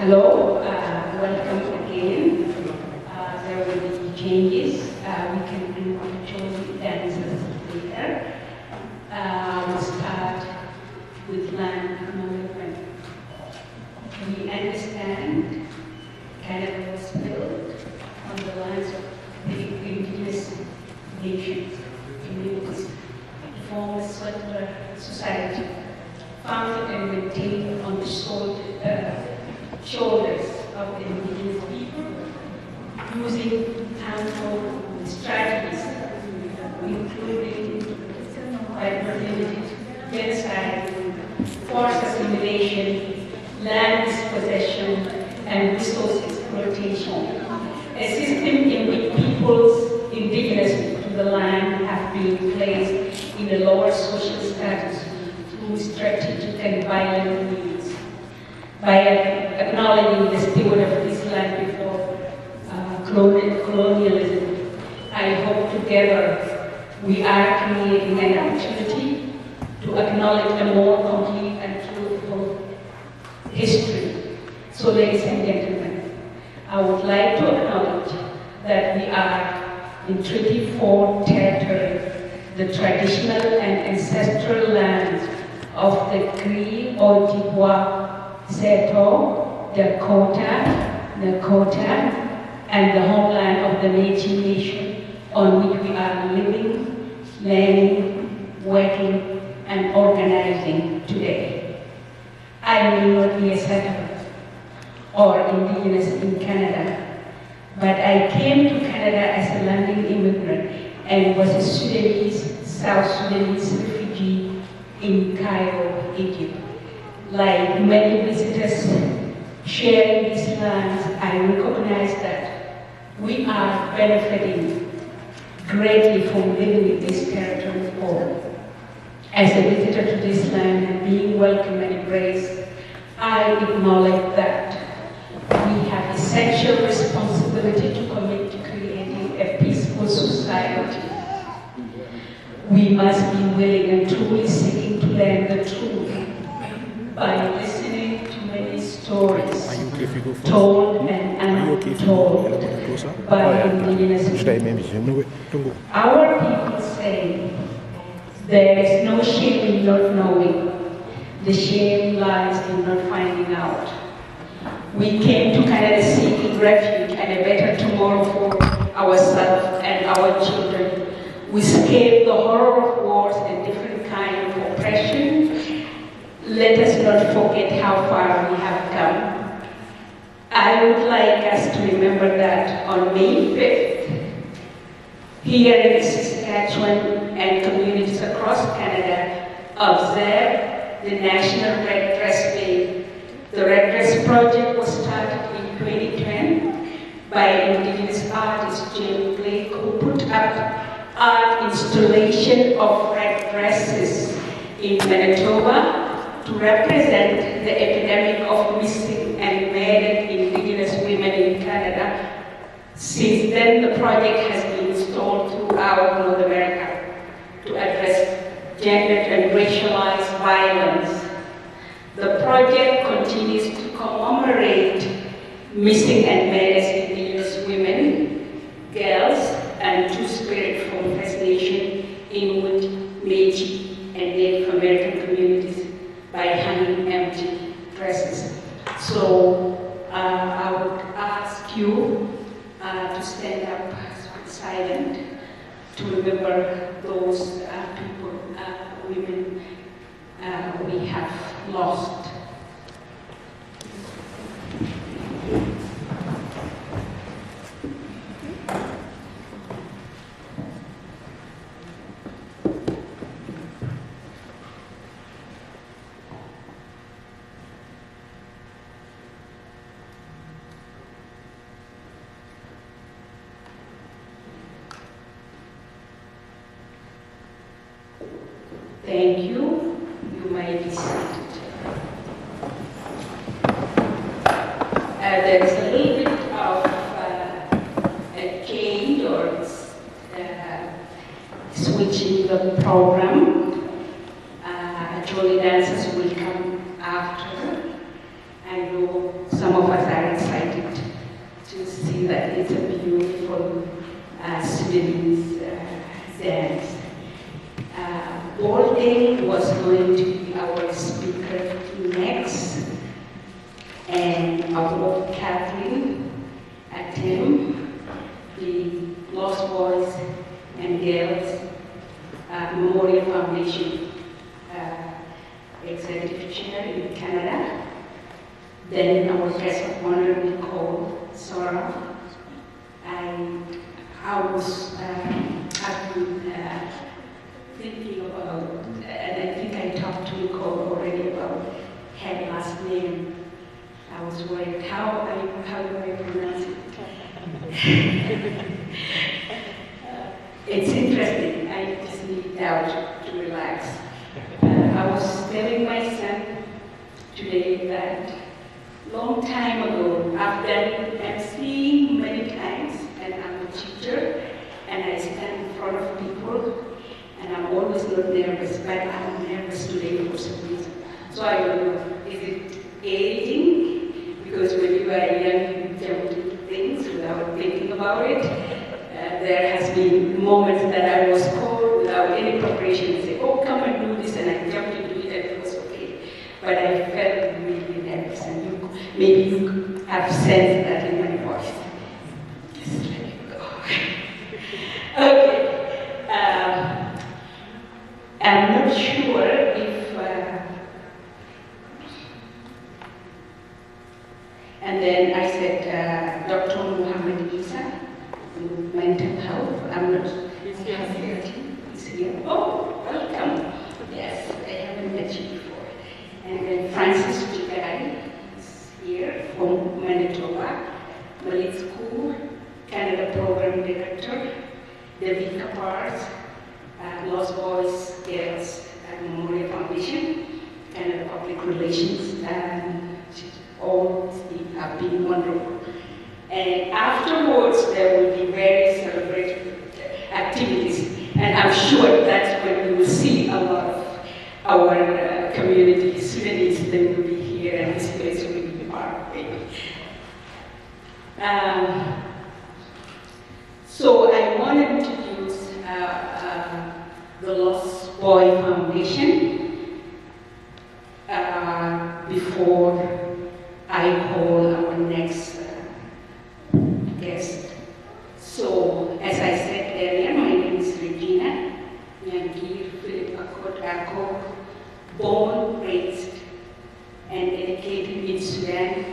Hello, welcome again. There will be changes. We can individually dancers later. We'll start with land acknowledgement. We understand Canada was built on the lands of the indigenous nations, communities, to form a settler society, founded and maintained on the shoulders of the indigenous people, using harmful strategies, including limited genocide, forced assimilation, land dispossession, and resource exploitation. A system in which peoples indigenous to the land have been placed in a lower social status through strategic and violent means. By acknowledging the steward of this land before colonialism, I hope together we are creating an opportunity to acknowledge a more complete and truthful history. So, ladies and gentlemen, I would like to acknowledge that we are in Treaty 4 territory, the traditional and ancestral lands of the Cree, Ojibwa, Seto, Nakota, and the homeland of the Métis Nation on which we are living, learning, working, and organizing today. I may not be a settler or indigenous in Canada, but I came to Canada as a landing immigrant and was a South Sudanese refugee in Cairo, Egypt. Like many visitors sharing these lands, I recognize that we are benefiting greatly from living in this territory for. As a visitor to this land and being welcomed and embraced, I acknowledge that we have essential responsibility to commit to creating a peaceful society. We must be willing and truly seeking to learn the truth by listening to many stories told and untold by indigenous people. Our people say there is no shame in not knowing. The shame lies in not finding out. We came to Canada seeking refuge and a better tomorrow for ourselves and our children. We escaped the horror of wars and different kinds of oppression. Let us not forget how far we have come. I would like us to remember that on May 5th, here in Saskatchewan and communities across Canada observe the National Red Dress Day. The Red Dress Project was started in 2010 by Indigenous artist Jim Blake, who put up art installation of red dresses in Manitoba to represent the epidemic of missing and murdered Indigenous women in Canada. Since then, the project has been installed throughout North America to address gendered and racialized violence. The project continues to commemorate missing and murdered Indigenous women, girls, and Two-Spirit from First Nation, Inuit, Métis, and Native American communities by hanging empty dresses. So I would ask you to stand up silent to remember those people, women we have lost. Thank you. You may be seated. There is a little bit of a change or switching the program. Jolly dancers will come after, and we'll some of us are excited to see that it's a beautiful Sudanese dance. Bolden was going to be our speaker next, and our Kathleen Atem, the Lost Boys and Girls Memorial Foundation Executive Chair in Canada. Then our guest of honor, Nicole Sora. I was I've been thinking about, and I think I talked to Nicole already about her last name. I was worried, how do I pronounce it? It's interesting. I just need out to relax. I was telling my son today that long time ago, I've done emceeing many times, and I'm a teacher, and I stand in front of people, and I'm always not nervous, but I'm nervous today for some reason. So I don't know, is it aging? Because when you are young, you jump into things without thinking about it. There has been moments that I was called without any preparation and say, oh, come and do this, and I jumped into it and it was okay. But I felt really nervous, and maybe you have sensed that in my voice. Just let it go. Okay. I'm not sure if, and then I said, Dr. Muhammad Isa, mental health. I'm not. He's here. He's here. Oh, welcome. Yes, I haven't met you before. And then Francis Chigai is here from Manitoba. Malik School, Canada Program Director. David Kapars, Lost Boys, Girls Memorial Foundation, Canada Public Relations. All have been wonderful. And afterwards, there will be very celebratory activities. And I'm sure that's when we will see a lot of our community, Sudanese, they will be here, and this place will be part of it. So I wanted to use the Lost Boy Foundation before I call our next guest. So, as I said earlier, my name is Regina Nyangir Philip Akot, born, raised, and educated in Sudan,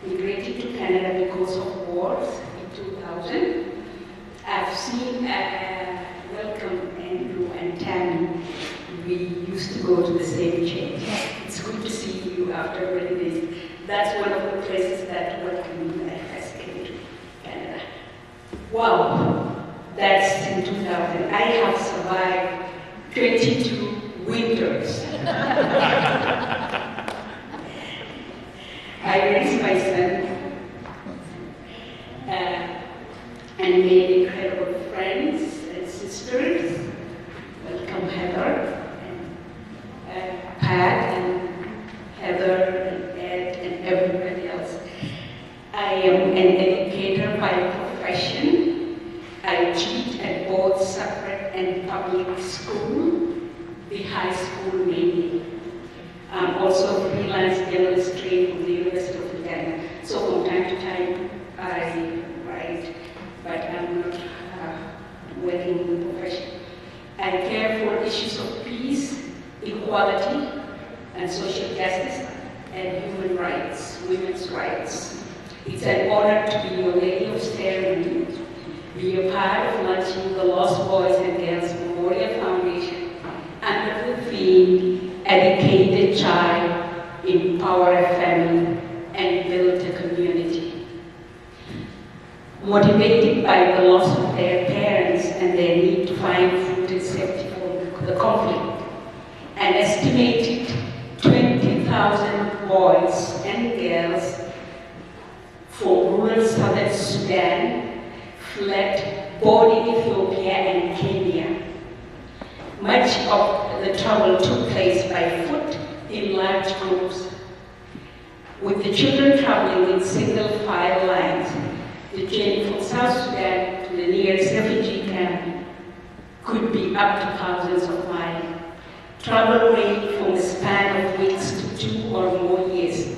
migrated to Canada because of wars in 2000. I've seen, welcome Andrew and Tammy. We used to go to the same church. It's good to see you after many days. That's one of the places that welcomed me when I first came to Canada. Wow, that's in 2000. I have survived 22 winters. I raised my son and made incredible friends and sisters. Welcome Heather, and Pat, and Heather, and Ed, and everybody else. I am an educator by profession. I teach at both separate and public school, the high school mainly. I'm also a freelance journalist trained from the University of Uganda. So from time to time, I write, but I'm not working in the profession. I care for issues of peace, equality, and social justice, and human rights, women's rights. It's an honor to be your lady of ceremony, be a part of launching the Lost Boys and Girls Memorial Foundation under the theme, Educated Child, Empower a Family, and Build a Community. Motivated by the loss of their parents and their need to find food and safety from the conflict, an estimated 20,000 boys and girls from rural southern Sudan fled both Ethiopia and Kenya. Much of the travel took place by foot in large groups. With the children traveling in single file lines, the journey from South Sudan to the nearest refugee camp could be up to thousands of miles. Travel ranged from a span of weeks to 2 or more years.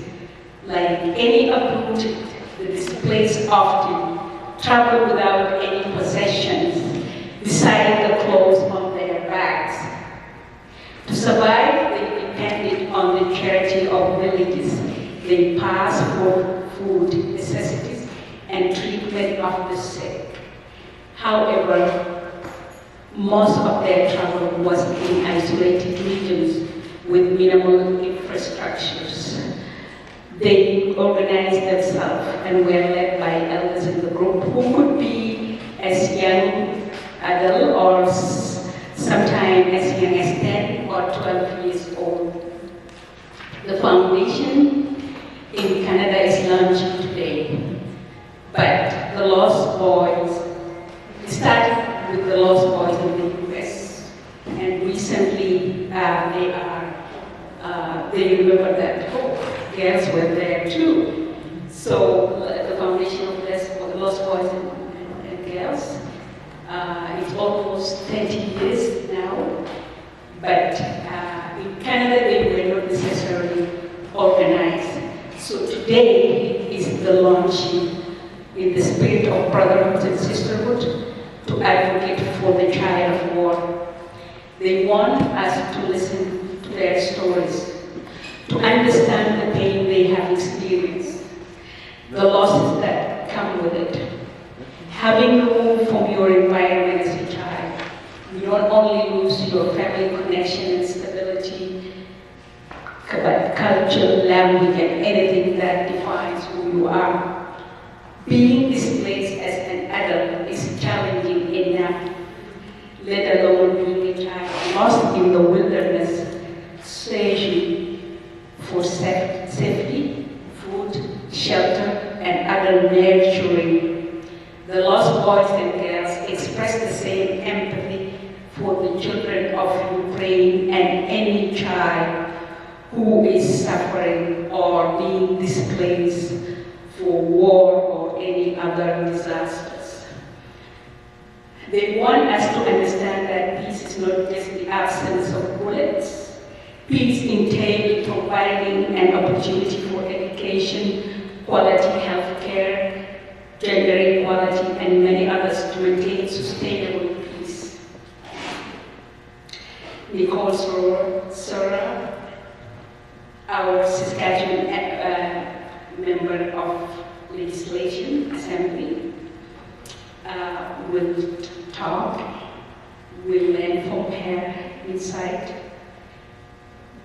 Like any uprooted, the displaced often travel without any possessions beside the clothes on their backs. To survive, they depended on the charity of villages. They passed for food, necessities, and treatment of the sick. However, most of their travel was in isolated regions with minimal infrastructures. They organized themselves and were led by elders in the group who could be as young adult or sometimes as young as 10 or 12 years old. The foundation in Canada is Luncheon today, but the Lost Boys started with the Lost Boys in the US, and recently they remember that girls were there too. So the foundation of this for the Lost Boys and Girls, it's almost 30 years now, but in Canada they were not necessarily organized. So today is the launching in the spirit of brotherhood and sisterhood to advocate for the child of war. They want us to listen to their stories, to understand the pain they have experienced, the losses that come with it. Having removed from your environment as a child, you not only lose your family connection and stability, but culture, language, and anything that defines who you are. Being displaced as an adult is challenging enough, let alone being a child lost in the wilderness, searching for safety, food, shelter, and other nurturing. The Lost Boys and Girls express the same empathy for the children of Ukraine and any child who is suffering or being displaced for war or any other disasters. They want us to understand that peace is not just the absence of bullets. Peace entails providing an opportunity for education, quality health care, gender equality, and many others to maintain sustainable peace. Nicole Sora, our Saskatchewan member of legislation assembly, will talk. We'll learn from her insight.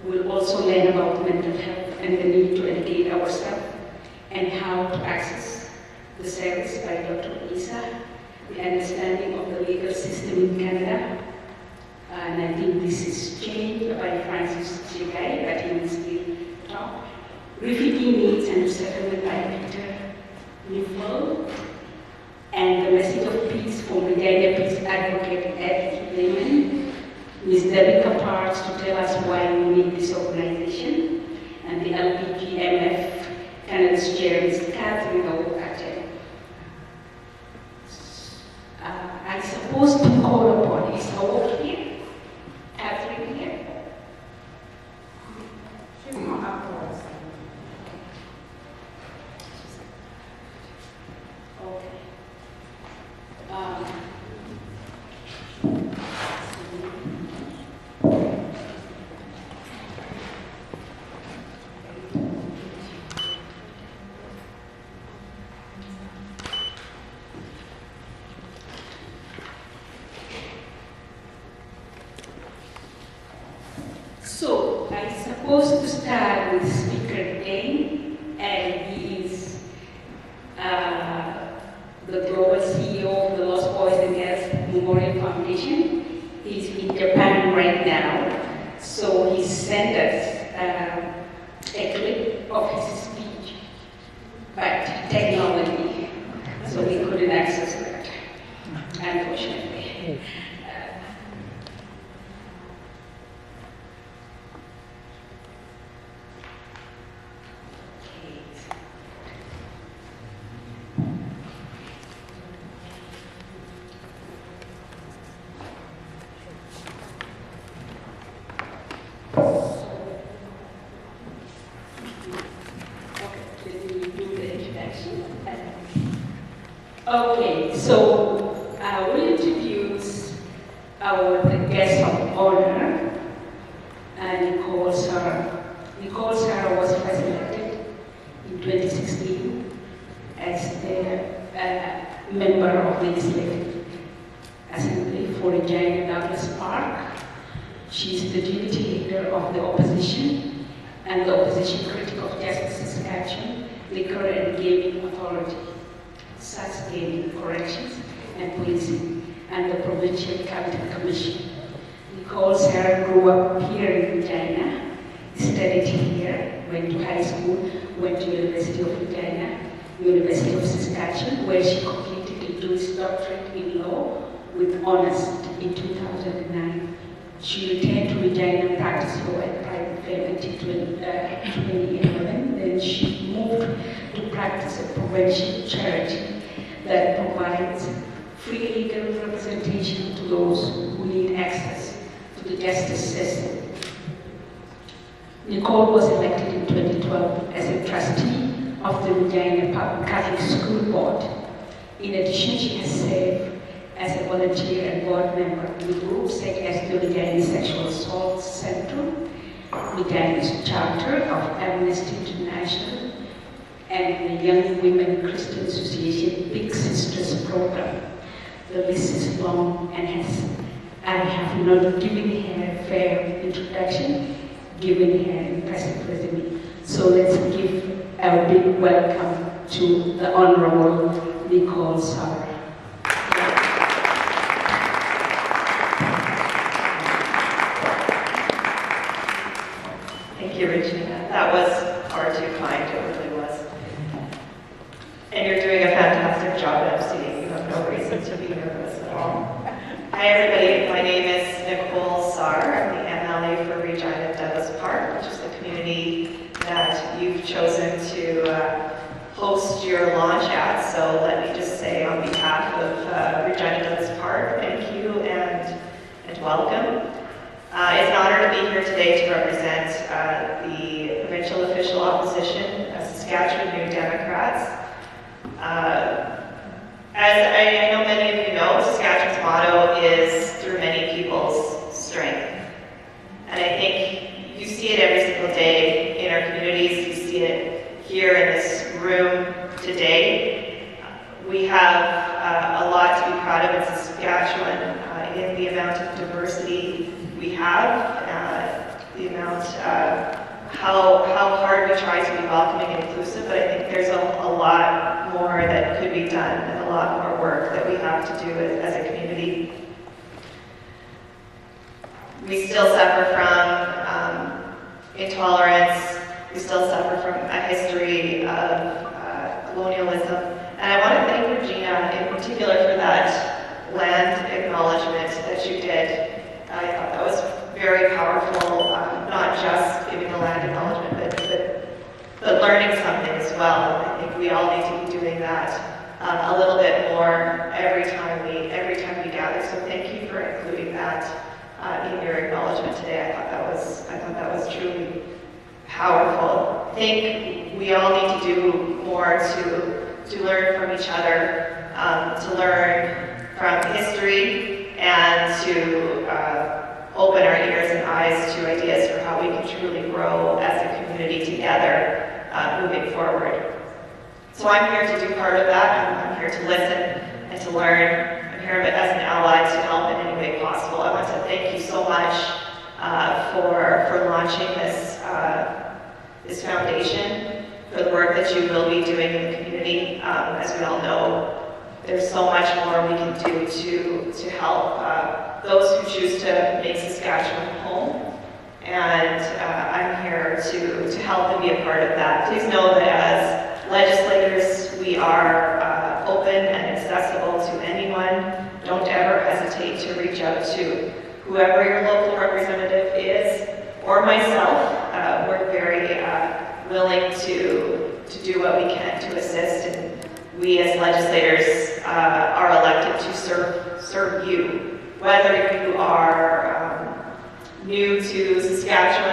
We'll also learn about mental health and the need to educate ourselves and how to access the service by Dr. Isa, the understanding of the legal system in Canada. And I think this is changed by Francis Chigai, but he will still talk. Refugee needs and settlement by Peter Neufeld, and the message of peace from Regina Peace Advocate Ed Lehman, Ms. Debbie Kapards to tell us why we need this organization, and the LPGMF Canada's chair, Ms. Catherine Owate. I suppose to call upon is Howard here. Catherine here. She's not up for us. Okay. So I suppose to start with Speaker Dane, and he is the global CEO of the Lost Boys and Girls Memorial Foundation. He's in Japan right now, so he sent us a clip of his speech, but technology, so we couldn't access that, unfortunately. Okay, so I will introduce our guest of honor, Nicole Sarah. Nicole Sarah was first elected in 2016 as the member of Legislative Assembly for Regina Douglas Park. She is the deputy leader of the opposition and the opposition critic of Justice Saskatchewan Liquor and Gaming Authority, SAS Gaming Corrections and Policing, and the Provincial Capital Commission. Nicole Sarah grew up here in Regina, studied here, went to high school, went to University of Regina, University of Saskatchewan, where she completed a Juris Doctorate in Law with honors in 2009. She returned to Regina and practiced law at private firm until 2011. Then she moved to practice a provincial charity that provides free legal representation to those who need access to the justice system. Nicole was elected in 2012 as a trustee of the Regina Public Catholic School Board. In addition, she has served as a volunteer and board member with groups such as the Regina Sexual Assault Center, Regina's Charter of Amnesty International, and the Young Women Christian Association Big Sisters program. The list is long and I have not given her a fair introduction, given her an impressive resume. So let's give a big welcome to the Honorable Nicole Sarah. Thank you, Regina. That was far too kind, it really was. And you're doing a fantastic job at emceeing. You have no reason to be nervous at all. Hi, everybody. My name is Nicole Sarr. I'm the MLA for Regina Douglas Park, which is the community that you've chosen to host your launch at. So let me just say on behalf of Regina Douglas Park, thank you and welcome. It's an honor to be here today to represent the provincial official opposition, Saskatchewan New Democrats. As I know many of you know, Saskatchewan's motto is through many people's strength. And I think you see it every single day in our communities. You see it here in this room today. We have a lot to be proud of in Saskatchewan in the amount of diversity we have, the amount how hard we try to be welcoming and inclusive, but I think there's a lot more that could be done and a lot more work that we have to do as a community. We still suffer from intolerance, we still suffer from a history of colonialism, and I want to thank Regina in particular for that land acknowledgement that you did. I thought that was very powerful, not just giving a land acknowledgement, but learning something as well. I think we all need to be doing that a little bit more every time we gather. So thank you for including that in your acknowledgement today. I thought that was truly powerful. I think we all need to do more to learn from each other, to learn from history, and to open our ears and eyes to ideas for how we can truly grow as a community together moving forward. So I'm here to do part of that. I'm here to listen and to learn. I'm here as an ally to help in any way possible. I want to thank you so much for launching this foundation, for the work that you will be doing in the community. As we all know, there's so much more we can do to help those who choose to make Saskatchewan home. And I'm here to help and be a part of that. Please know that as legislators, we are open and accessible to anyone. Don't ever hesitate to reach out to whoever your local representative is, or myself. We're very willing to do what we can to assist, and we as legislators are elected to serve you. Whether you are new to Saskatchewan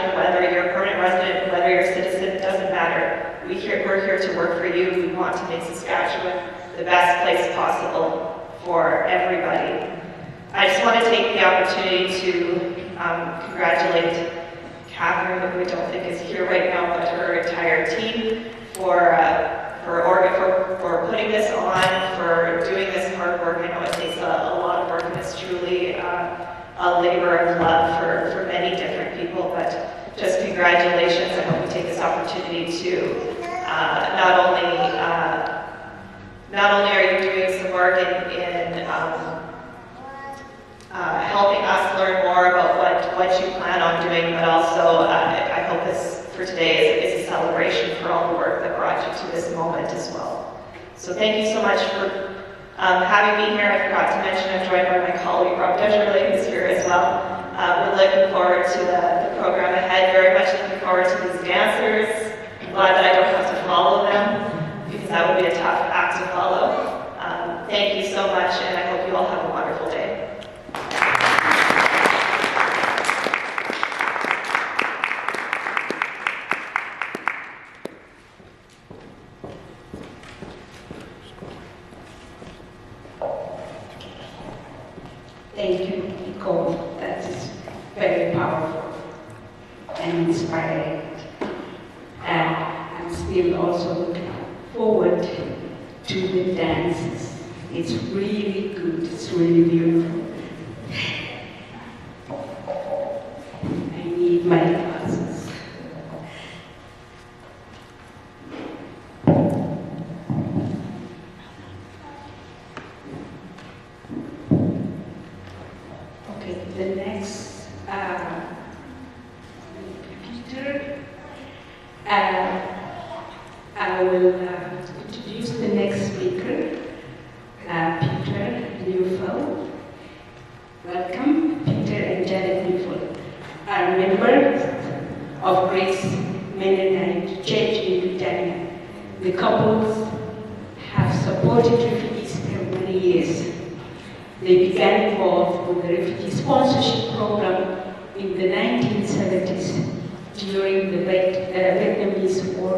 to work for you. We want to make Saskatchewan the best place possible for everybody. I just want to take the opportunity to congratulate Catherine, who I don't think is here right now, but her entire team for putting this on, for doing this hard work. I know it takes a lot of work, and it's truly a labor of love for many different people, but just congratulations. I hope you take this opportunity to not only are you doing some work in helping us learn more about what you plan on doing, but also I hope this for today is a celebration for all the work that brought you to this moment as well. So thank you so much for having me here. I forgot to mention I'm joined by my colleague Rob Desjardins, who's here as well. We're looking forward to the program ahead, very much looking forward to these dancers. I'm glad that I don't have to follow them, because that would be a tough act to follow. Thank you so much, and I hope you all have a wonderful day. Thank you, Nicole. That is very powerful and inspiring. I'm still also looking forward to the dances. It's really good. It's really beautiful. I need my glasses. Okay, the next Peter. I will introduce the next speaker, Peter Neufeld. Welcome, Peter and Janet Neufeld are members of Grace Mennonite Church in Britannia. The couples have supported refugees for many years. They began involved with the refugee sponsorship program in the 1970s during the Vietnamese War.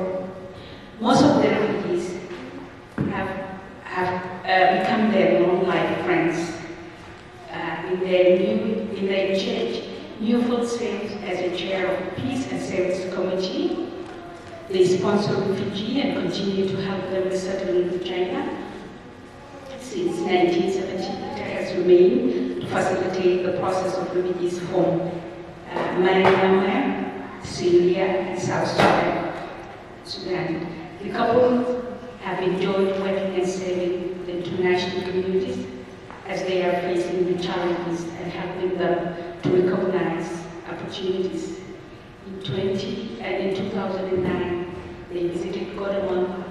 Most of the refugees have become their long-life friends. In their church, Neufeld serves as a chair of the Peace and Service Committee. They sponsor refugees and continue to help them settle in China. Since 1970, Peter has remained to facilitate the process of refugees from Myanmar, Syria, and South Sudan. The couple have enjoyed working and serving the international communities as they are facing the challenges and helping them to recognize opportunities. In 2009, they visited Guatemala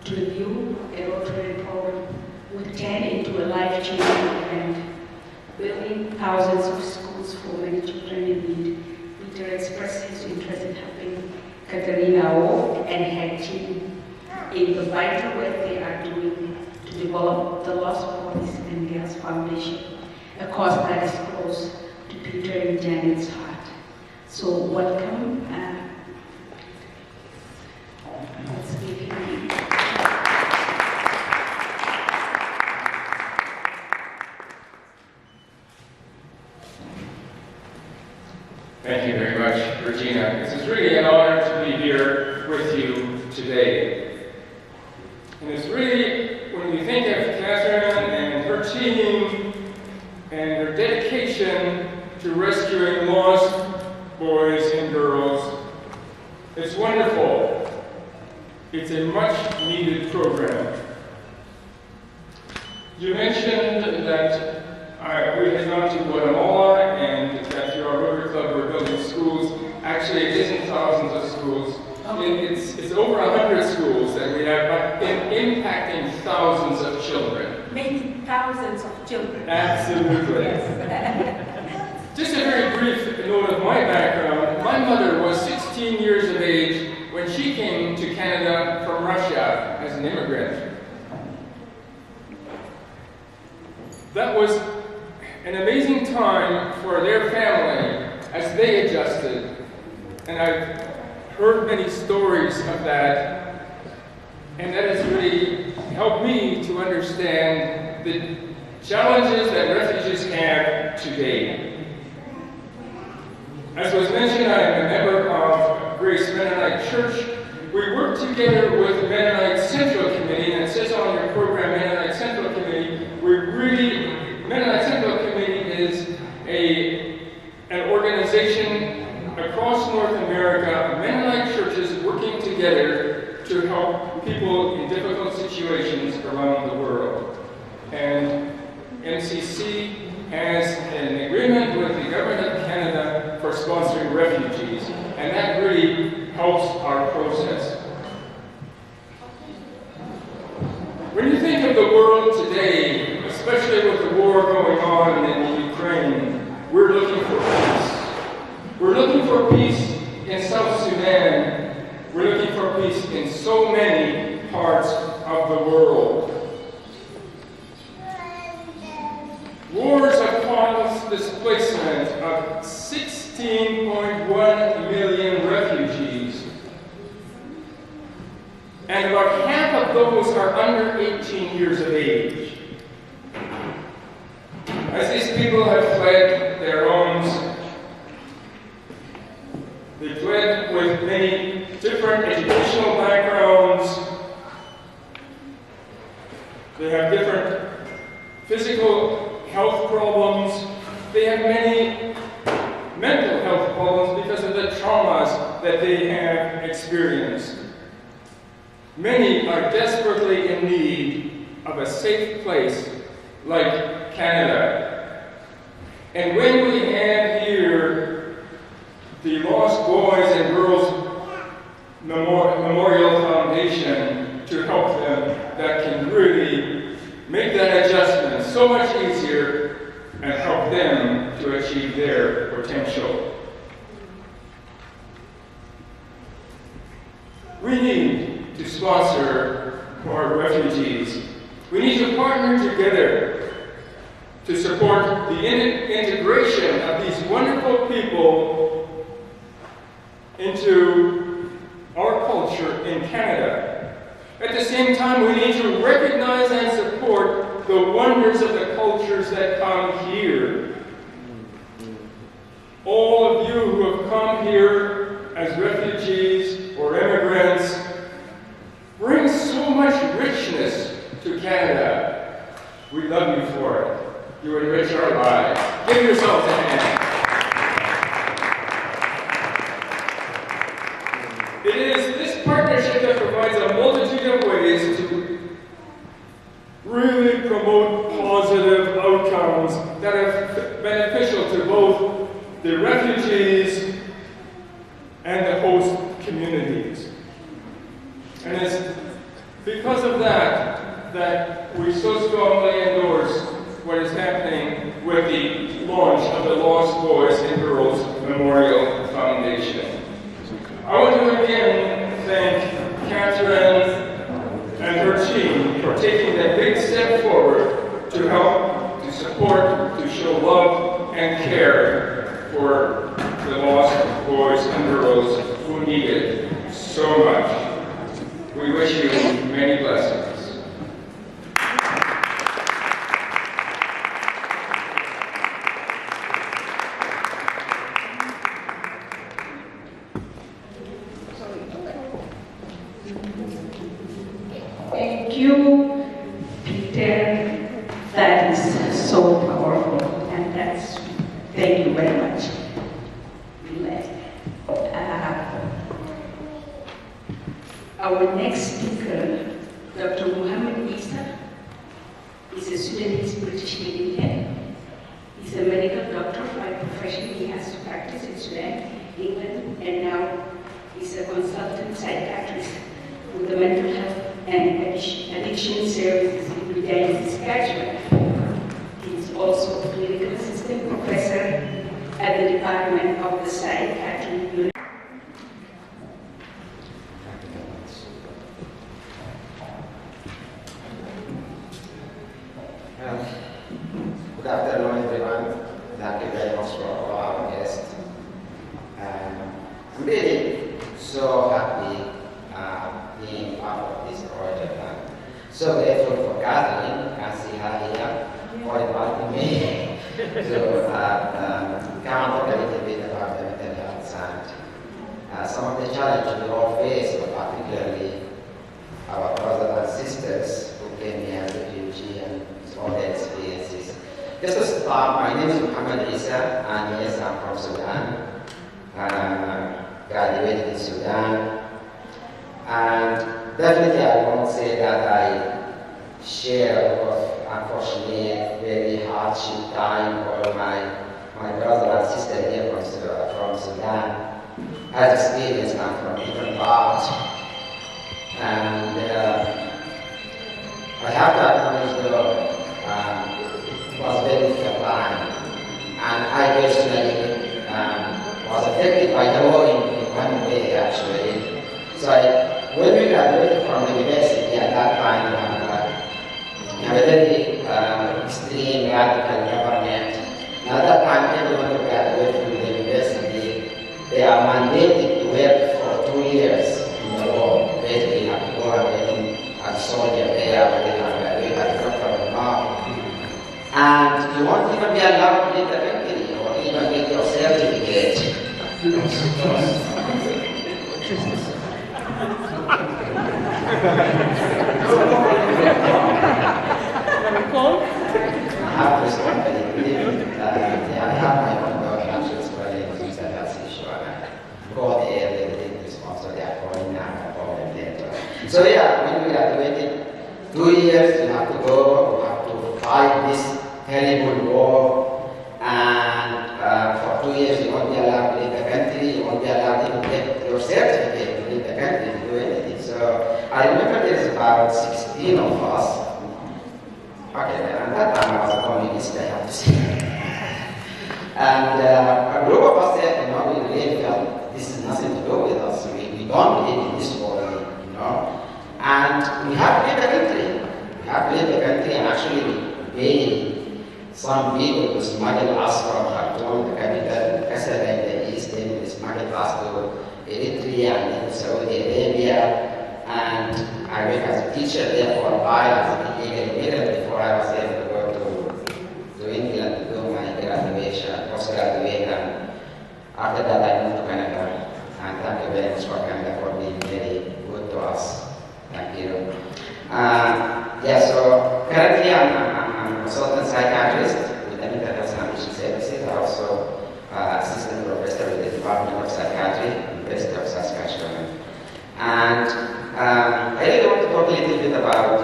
to review a Rotary program, would turn into a life-changing event, building thousands of schools for many children in need. Peter expressed his interest in helping Katarina O and her team in the vital work they are doing to develop the Lost Boys and Girls Foundation, a cause that is close to Peter and Janet's heart. So welcome. Let's give him. Thank you very much, Regina. This is really an honor to be here with you today. And it's really, when we think of Catherine and her team and their dedication to rescuing lost boys and girls, it's wonderful. It's a much-needed program. You mentioned that we had gone to Guatemala and that through our Rotary Club we're building schools. Actually, it isn't thousands of schools. It's over 100 schools that we have, impacting thousands of children. Maybe thousands of children. Absolutely. Yes. Just a very brief note of my background. My mother was 16 years of age when she came to Canada from Russia as an immigrant. That was an amazing time for their family as they adjusted. And I've heard many stories of that. And that has really helped me to understand the challenges that refugees have today. As was mentioned, I am a member of Grace Mennonite Church. We work together with the Mennonite Central Committee, and it says on your program, Mennonite Central Committee. Mennonite Central Committee is an organization across North America of Mennonite churches working together to help people in difficult situations around the world. And MCC has an agreement with the government of Canada for sponsoring refugees, and that really helps our process. When you think of the world today, especially with the war going on in Ukraine, we're looking for peace. We're looking for peace in South Sudan. We're looking for peace in so many parts of the world. Wars have caused displacement of 16.1 million refugees. And about half of those are under 18 years of age. As these people have fled their homes, they fled with many different educational backgrounds. They have different physical health problems. They have many mental health problems because of the traumas that they have experienced. Many are desperately in need of a safe place like Canada. And when we have here the Lost Boys and Girls Memorial Foundation to help them, that can really make that adjustment so much easier and help them to achieve their potential. We need to sponsor our refugees. We need to partner together to support the integration of these wonderful people into our culture in Canada. At the same time, we need to recognize and support the wonders of the cultures that come here. All of you who have come here as refugees or immigrants bring so much richness to Canada. We love you for it. You enrich our lives. Give yourselves a hand. It is this partnership that provides a multitude of ways to really promote positive outcomes that are beneficial to both the refugees and the host communities. And it's because of that we so strongly endorse what is happening with the launch of the Lost Boys and Girls Memorial Foundation. I want to again thank Catherine and her team for taking that big step forward to help, to support, to show love and care for the lost boys and girls who need it so much. We wish you many blessings. Thank you, Peter. That is so powerful, and that's, thank you very much. Our next speaker, Dr. Mohammed Isa, is a Sudanese British Canadian. He's a medical doctor by profession. He has practiced in Sudan, England, and now he's a consultant psychiatrist with the mental health and addiction services in Britannia, Saskatchewan. He's also a clinical assistant professor at the Department of the Psychiatry. Good afternoon, everyone. Thank you very much for our guest. I'm really so happy being part of this project. So grateful for Kathleen, can see her here, for inviting me to come and talk a little bit about the mental health and some of the challenges we all face, but particularly our brothers and sisters who came here as refugees and all their experiences. Just to start, my name is Muhammad Isa, and yes, I'm from Sudan. Graduated in Sudan, and definitely I won't say that I share a lot of, unfortunately, very hardship time for my brother and sister here from Sudan has experienced and from different parts. And I have to acknowledge though, it was very difficult time, and I personally was affected by the war in one way actually. So when we graduated from the university at that time, we had a very extreme radical government. And at that time, everyone who graduated from the university, they are mandated to work for 2 years in the war. Basically, you have to go and work as a soldier there, but they have graduated as a doctor of law. And you won't even be allowed to leave the country or even get your certificate. I have this company, I have my own financial experience that has issue, and I go there, they take the sponsor, they are calling now, calling later. So yeah, when we graduated, 2 years, you have to go, you have to fight this terrible war, and for 2 years you won't be allowed to leave the country, you won't be allowed to even get your certificate to leave the country to do anything. So I remember there's about 16 of us. Okay, and that time I was a communist, I have to say. And a group of us said, we really felt this is nothing to do with us. We don't believe in this world, And we have to leave the country. We have to leave the country, and actually we paid some people to smuggle us from Khartoum, the capital, Kasaba in the east, then they smuggled us to Eritrea and then Saudi Arabia. And I worked as a teacher there for a while as a illegal immigrant before I was able to go to England to do my graduation, post-graduation. After that, I moved to Canada. And thank you very much for Canada for being very good to us. Thank you. So currently I'm a consultant psychiatrist with the Mental Health and Addiction Services. I'm also assistant professor with the Department of Psychiatry, University of Saskatchewan. And I really want to talk a little bit about,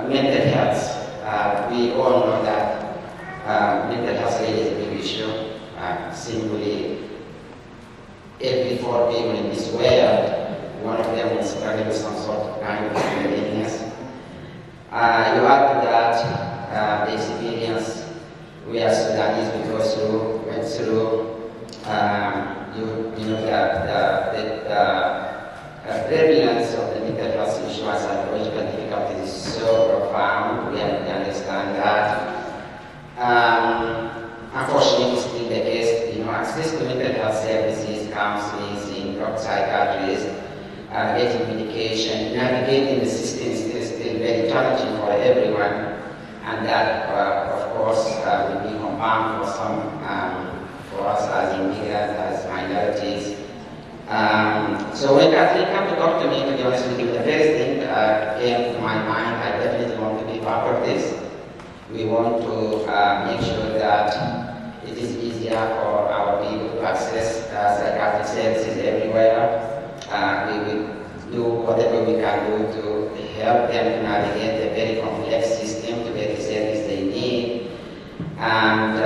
mental health. We all know that mental health really is a big issue. Simply, every 4 people in this world, one of them will struggle with some sort of kind of mental illness. You add to that the experience we as Sudanese went through. The prevalence of the mental health issue and psychological difficulties is so profound. We understand that. Unfortunately, it's still the case. Access to mental health services, counseling, psychiatrists, getting medication, navigating the system is still very challenging for everyone, and that, of course, will be compound for us as immigrants, as minorities. So when Kathleen came to talk to me, to be honest with you, the first thing that came to my mind, I definitely want to be part of this. We want to make sure that it is easier for our people to access psychiatric services everywhere. We will do whatever we can do to help them to navigate a very complex system to get the service they need. And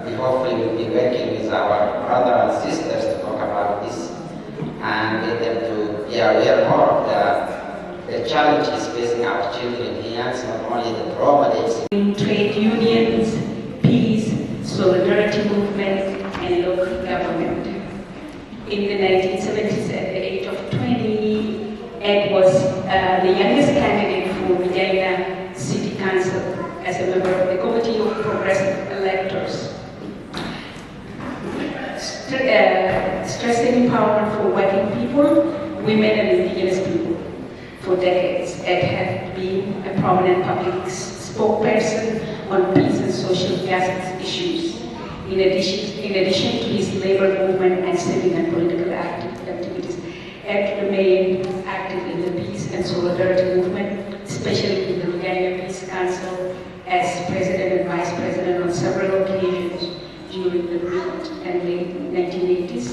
we hopefully will be working with our brothers and sisters to talk about this and get them to be aware more of the challenges facing our children here. It's not only the trauma they experience. Trade unions, peace, solidarity movement, and local government. In the 1970s, at the age of 20, Ed was the youngest candidate for Regina City Council as a member of the Committee of Progressive Electors. Stressing empowerment for working people, women and indigenous people. For decades, Ed had prominent public spokesperson on peace and social justice issues. In addition to his labor movement and civic and political activities, Ed remained active in the peace and solidarity movement, especially in the Millennium Peace Council as president and vice president on several occasions during the mid and late 1980s.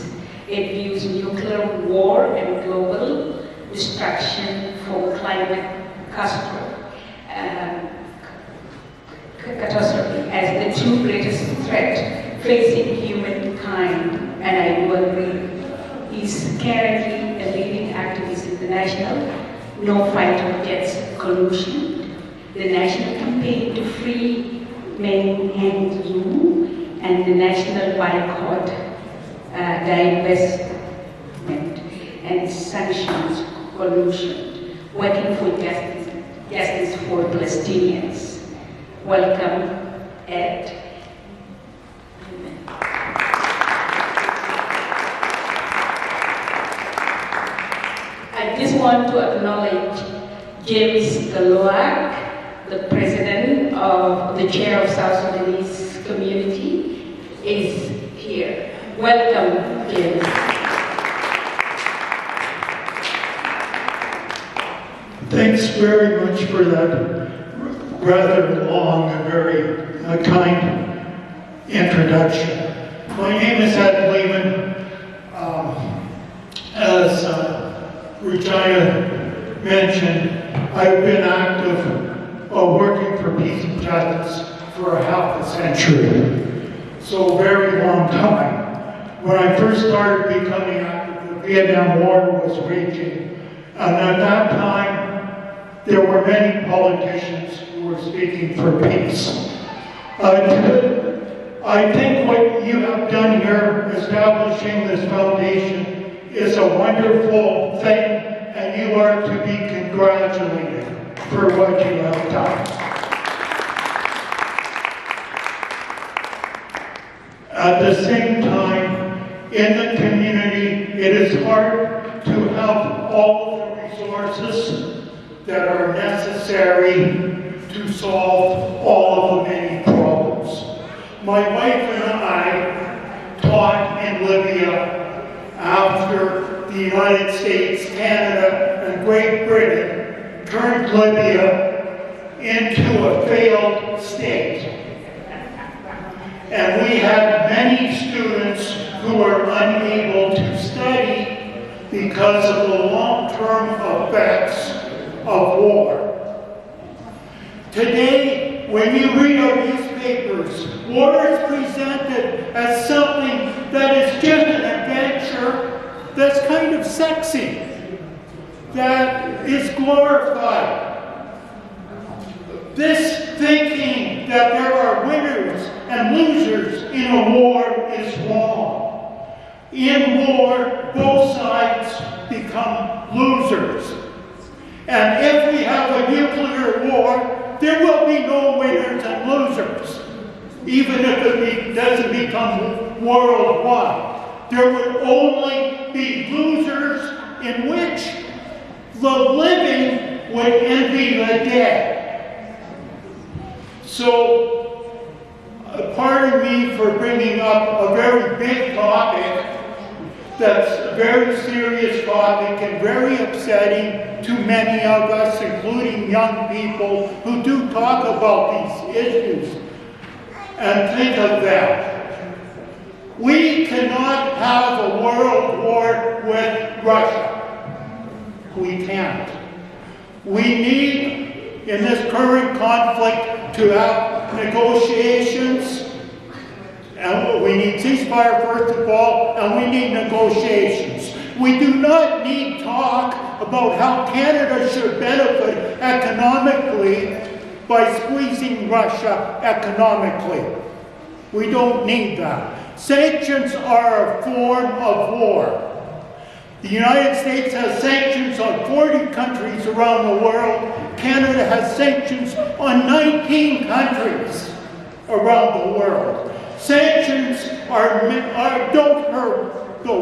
It views nuclear war and global destruction for climate catastrophe as the two greatest threats facing humankind, and I do agree. He's currently a leading activist in the National No Fighter Jets Coalition, the National Campaign to Free Men and You, and the National Boycott, Divestment and Sanctions Coalition, working for justice for Palestinians. Welcome, Ed. I just want to acknowledge James Galoak, the president of the chair of South Sudanese community, is here. Welcome, James. Thanks very much for that rather long and very kind introduction. My name is Ed Lehman. As Regina mentioned, I've been active working for peace and justice for a half a century, so a very long time. When I first started becoming active, the Vietnam War was raging, and at that time, there were many politicians who were speaking for peace. I think what you have done here, establishing this foundation, is a wonderful thing, and you are to be congratulated for what you have done. At the same time, in the community, it is hard to have all of the resources that are necessary to solve all of the many problems. My wife and I taught in Libya after the United States, Canada, and Great Britain turned Libya into a failed state. And we had many students who were unable to study because of the long-term effects of war. Today, when you read our newspapers, war is presented as something that is just an adventure that's kind of sexy, that is glorified. This thinking that there are winners and losers in a war is wrong. In war, both sides become losers. And if we have a nuclear war, there will be no winners and losers. Even if it doesn't become worldwide. There would only be losers in which the living would envy the dead. So, pardon me for bringing up a very big topic that's a very serious topic and very upsetting to many of us, including young people who do talk about these issues and think of them. We cannot have a world war with Russia. We can't. We need, in this current conflict, to have negotiations. And we need ceasefire first of all, and we need negotiations. We do not need talk about how Canada should benefit economically by squeezing Russia economically. We don't need that. Sanctions are a form of war. The United States has sanctions on 40 countries around the world. Canada has sanctions on 19 countries around the world. Sanctions don't hurt the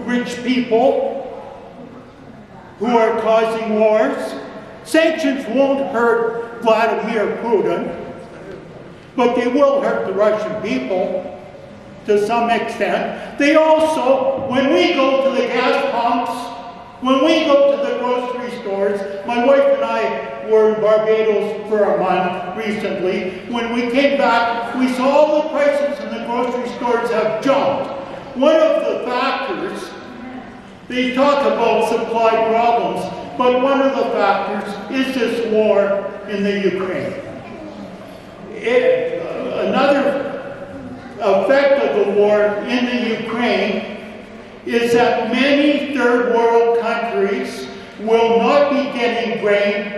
rich people who are causing wars. Sanctions won't hurt Vladimir Putin, but they will hurt the Russian people to some extent. They also, when we go to the gas pumps, when we go to the grocery stores, my wife and I were in Barbados for a month recently. When we came back, we saw all the prices in the grocery stores have jumped. One of the factors, they talk about supply problems, but one of the factors is this war in the Ukraine. Another effect of the war in the Ukraine is that many third world countries will not be getting grain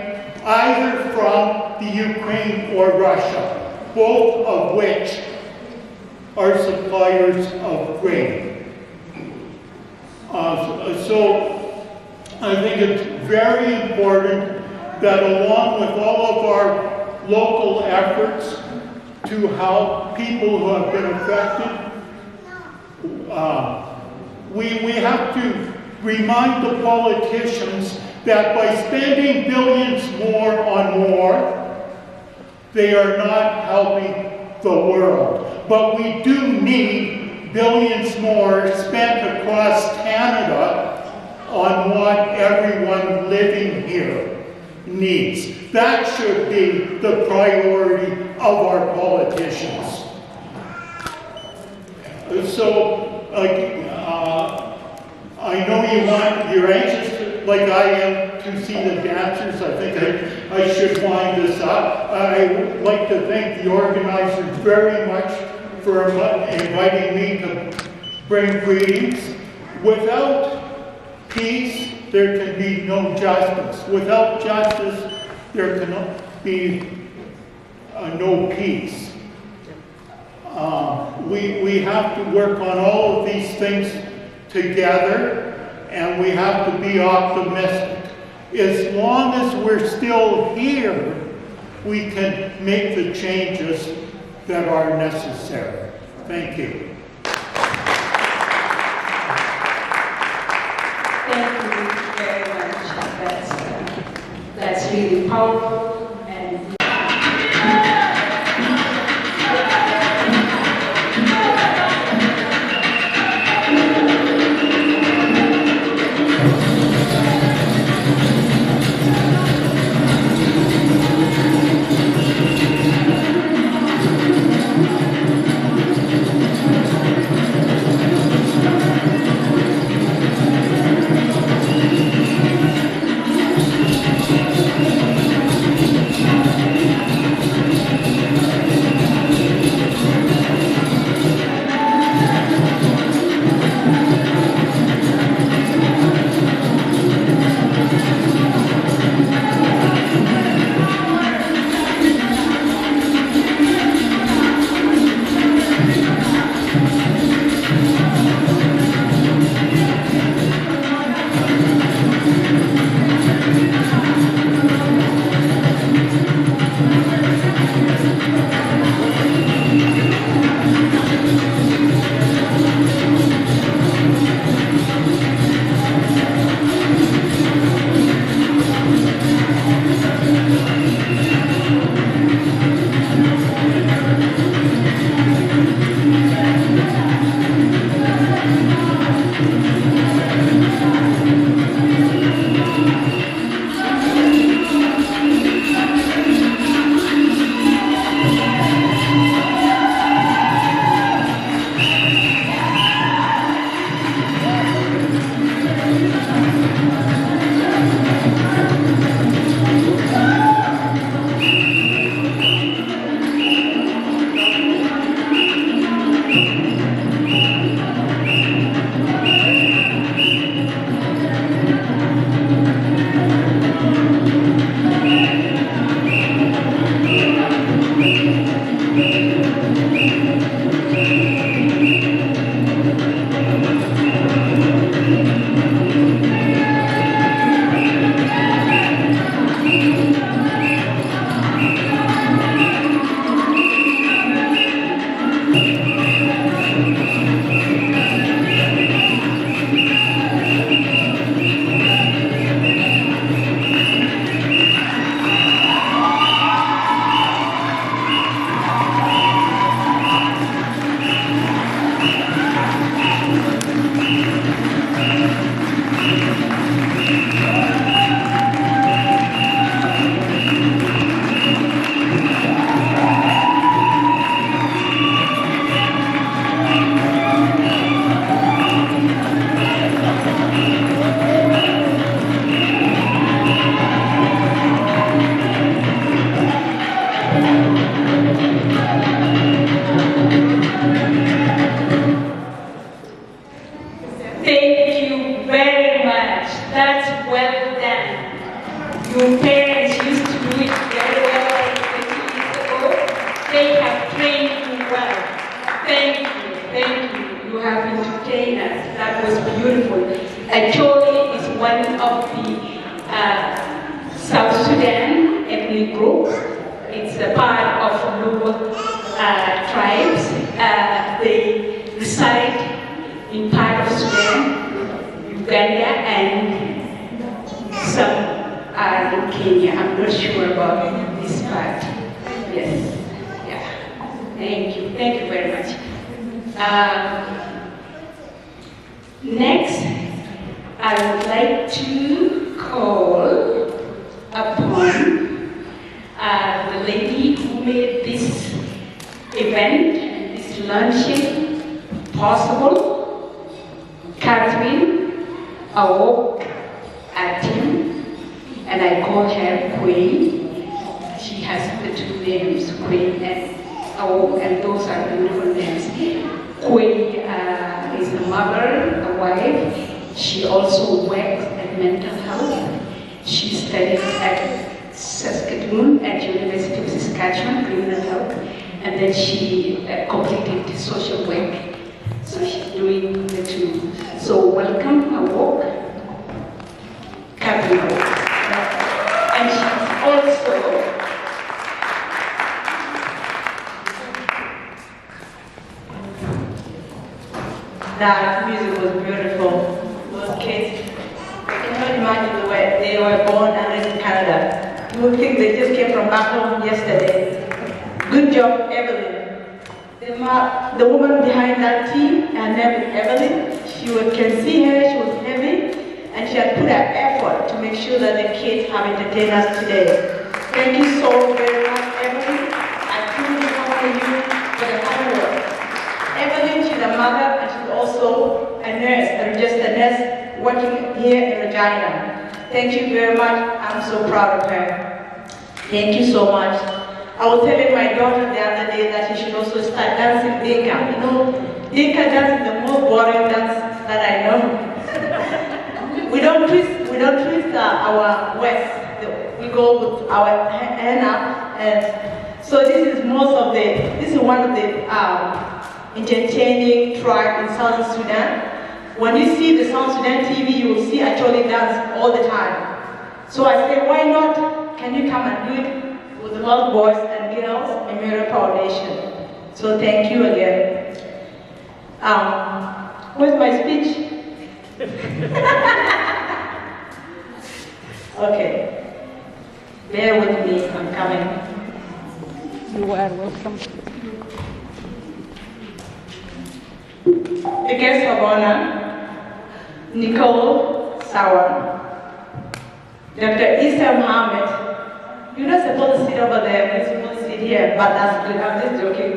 either from the Ukraine or Russia, both of which are suppliers of grain. So I think it's very important that along with all of our local efforts to help people who have been affected, we have to remind the politicians that by spending billions more on war, they are not helping the world. But we do need billions more spent across Canada on what everyone living here needs. That should be the priority of our politicians. So, I know you're anxious, like I am, to see the dancers. I think I should wind this up. I would like to thank the organizers very much for inviting me to bring greetings. Without peace, there can be no justice. Without justice, there cannot be no peace. We have to work on all of these things together, and we have to be optimistic. As long as we're still here, we can make the changes that are necessary. Thank you. Thank you very much. That's really powerful. And That's well done. Your parents used to do it very well 20 years ago. They have trained you well. Thank you, thank you. You have entertained us. That was beautiful. Acholi is one of the South Sudan ethnic groups. It's a part of Luo tribes. They reside in part of Sudan, Uganda, and some are in Kenya. I'm not sure about this part. Yes. Yeah. Thank you. Thank you very much. Next, I would like to call upon the lady who made this event, this luncheon possible, Catherine Awok Atim, and I call her Queen. She has the two names, Queen and Awok, and those are beautiful names. Queen is a mother, a wife. She also works at mental health. She studied at Saskatoon at University of Saskatchewan, criminal health, and then she completed social work. So she's doing the two. So welcome, Awok, Catherine Awok. And she's also that music was beautiful. Those kids, I cannot imagine the way they were born and raised in Canada. You would think they just came from back home yesterday. Good job, Evelyn. The woman behind that team, her name is Evelyn. You can see her, she was heavy, and she had put her effort to make sure that the kids have entertained us today. Thank you so very much, Evelyn. I truly honor you for the hard work. Evelyn, she's a mother, and she's also a nurse, a registered nurse working here in Regina. Thank you very much. I'm so proud of her. Thank you so much. I was telling my daughter the other day that she should also start dancing Dinka. You know, Dinka dance is the most boring dance that I know. we don't twist our waist. We go with our hand up, and so this is one of the entertaining track in South Sudan. When you see the South Sudan TV, you will see Acholi dance all the time. So I say, why not? Can you come and do it with the Lost Boys and Girls and Mirror Foundation? So thank you again. Where's my speech? Okay. Bear with me, I'm coming. you are welcome. The guest of honor, Nicole Sauer, Dr. Isa Mohammed. You're not supposed to sit over there, you're supposed to sit here, but that's good, I'm just joking.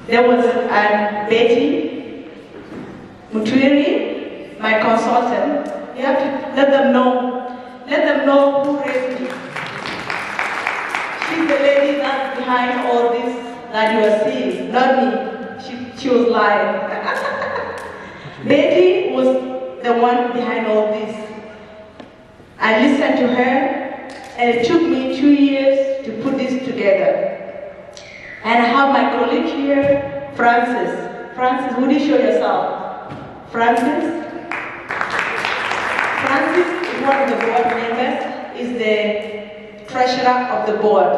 There was Betty Mutwiri, my consultant. You have to let them know who raised me. She's the lady that's behind all this that you are seeing, not me. She was lying. Betty was the one behind all this. I listened to her, and it took me 2 years to put this together. And I have my colleague here, Francis. Francis, would you show yourself? Francis? Francis is one of the board members, is the treasurer of the board.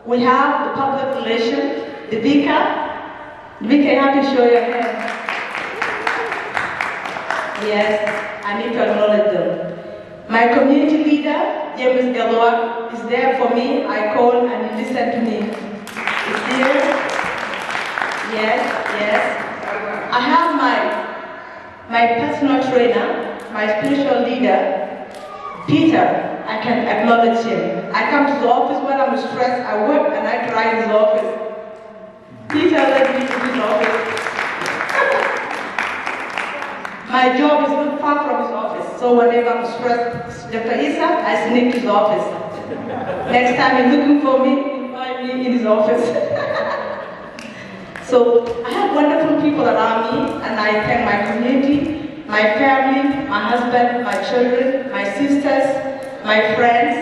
We have the public relations, the Vika. Vika, you have to show your hand. Yes, I need to acknowledge them. My community leader, James Galoa, is there for me. I call and he listens to me. He's here. Yes. I have my personal trainer, my spiritual leader, Peter. I can acknowledge him. I come to the office when I'm stressed, I work and I cry in his office. Peter led me to his office. My job is not far from his office, so whenever I'm stressed, Dr. Isa, I sneak to his office. Next time he's looking for me, he'll find me in his office. So So I have wonderful people around me, and I thank my community, my family, my husband, my children, my sisters, my friends,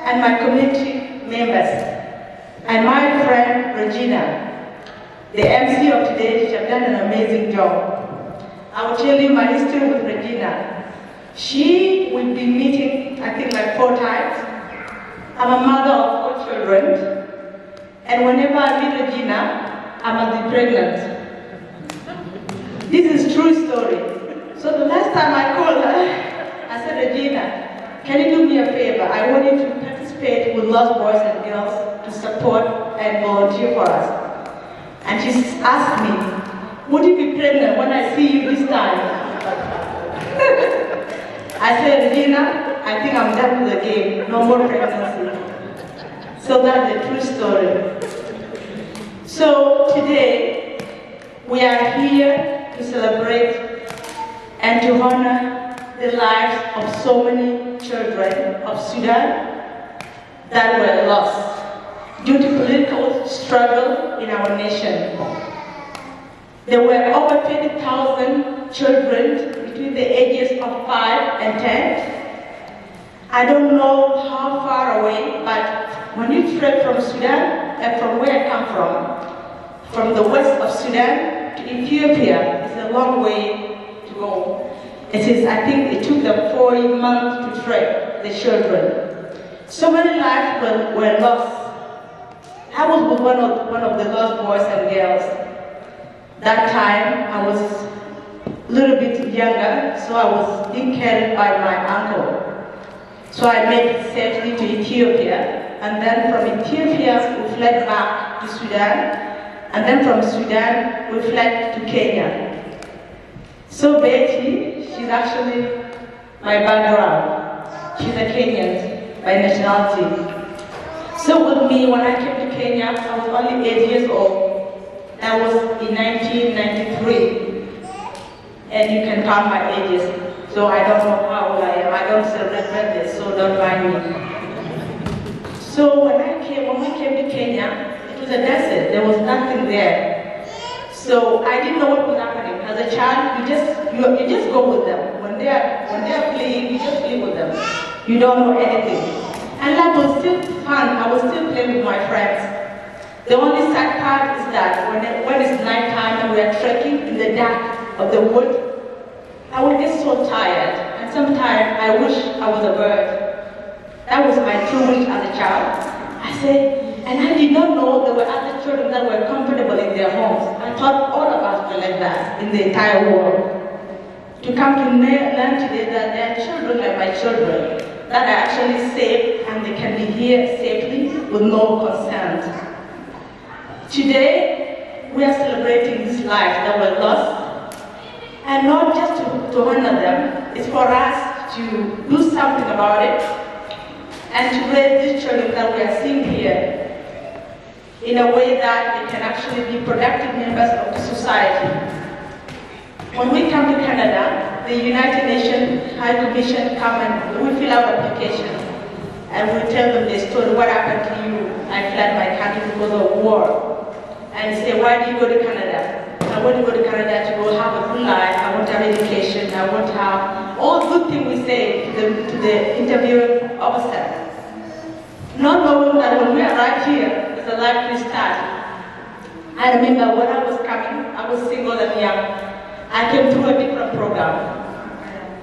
and my community members. And my friend Regina, the MC of today, she has done an amazing job. I will tell you my history with Regina. She will be meeting, I think, like 4 times. I'm a mother of 4 children, and whenever I meet Regina, I must be pregnant. This is true story. So the last time I called her, I said, Regina, can you do me a favor? I want you to participate with Lost Boys and Girls to support and volunteer for us. And she asked me, would you be pregnant when I see you this time? I said, Regina, I think I'm done with the game. No more pregnancy. So that's the true story. So today, we are here to celebrate and to honor the lives of so many children of Sudan that were lost due to political struggle in our nation. There were over 20,000 children between the ages of 5 and 10. I don't know how far away, but when you trek from Sudan, and from where I come from the west of Sudan to Ethiopia, it's a long way to go. It is, I think it took them 40 months to trek the children. So many lives were lost. I was with one of the lost boys and girls. That time I was a little bit younger, so I was being carried by my uncle. So I made it safely to Ethiopia, and then from Ethiopia we fled back to Sudan, and then from Sudan we fled to Kenya. So Betty, she's actually my background. She's a Kenyan by nationality. So with me, when I came to Kenya, I was only 8 years old. That was in 1993. And you can count my ages. So I don't know how old I am. I don't celebrate birthdays, so don't mind me. So when we came to Kenya, it was a desert. There was nothing there. So I didn't know what was happening. As a child, you just go with them. When they are playing, you just play with them. You don't know anything. And life was still fun. I was still playing with my friends. The only sad part is that when it's nighttime and we are trekking in the dark of the wood, I would get so tired. And sometimes I wish I was a bird. That was my true wish as a child. I said, and I did not know there were other children that were comfortable in their homes. I thought all of us were like that in the entire world. To come to learn today that there are children like my children that are actually safe and they can be here safely with no concerns. Today, we are celebrating this life that were lost, and not just to honor them, it's for us to do something about it and to raise these children that we are seeing here in a way that they can actually be productive members of the society. When we come to Canada, the United Nations High Commission come and we fill out application and we tell them the story, what happened to you? I fled my country because of war. And say, why do you go to Canada? I want to go to Canada to go have a good life, I want to have education, I want to have all good things we say to the interviewing officer. Not knowing that when we arrive here, it's a life restart. I remember when I was coming, I was single and young. I came through a different program.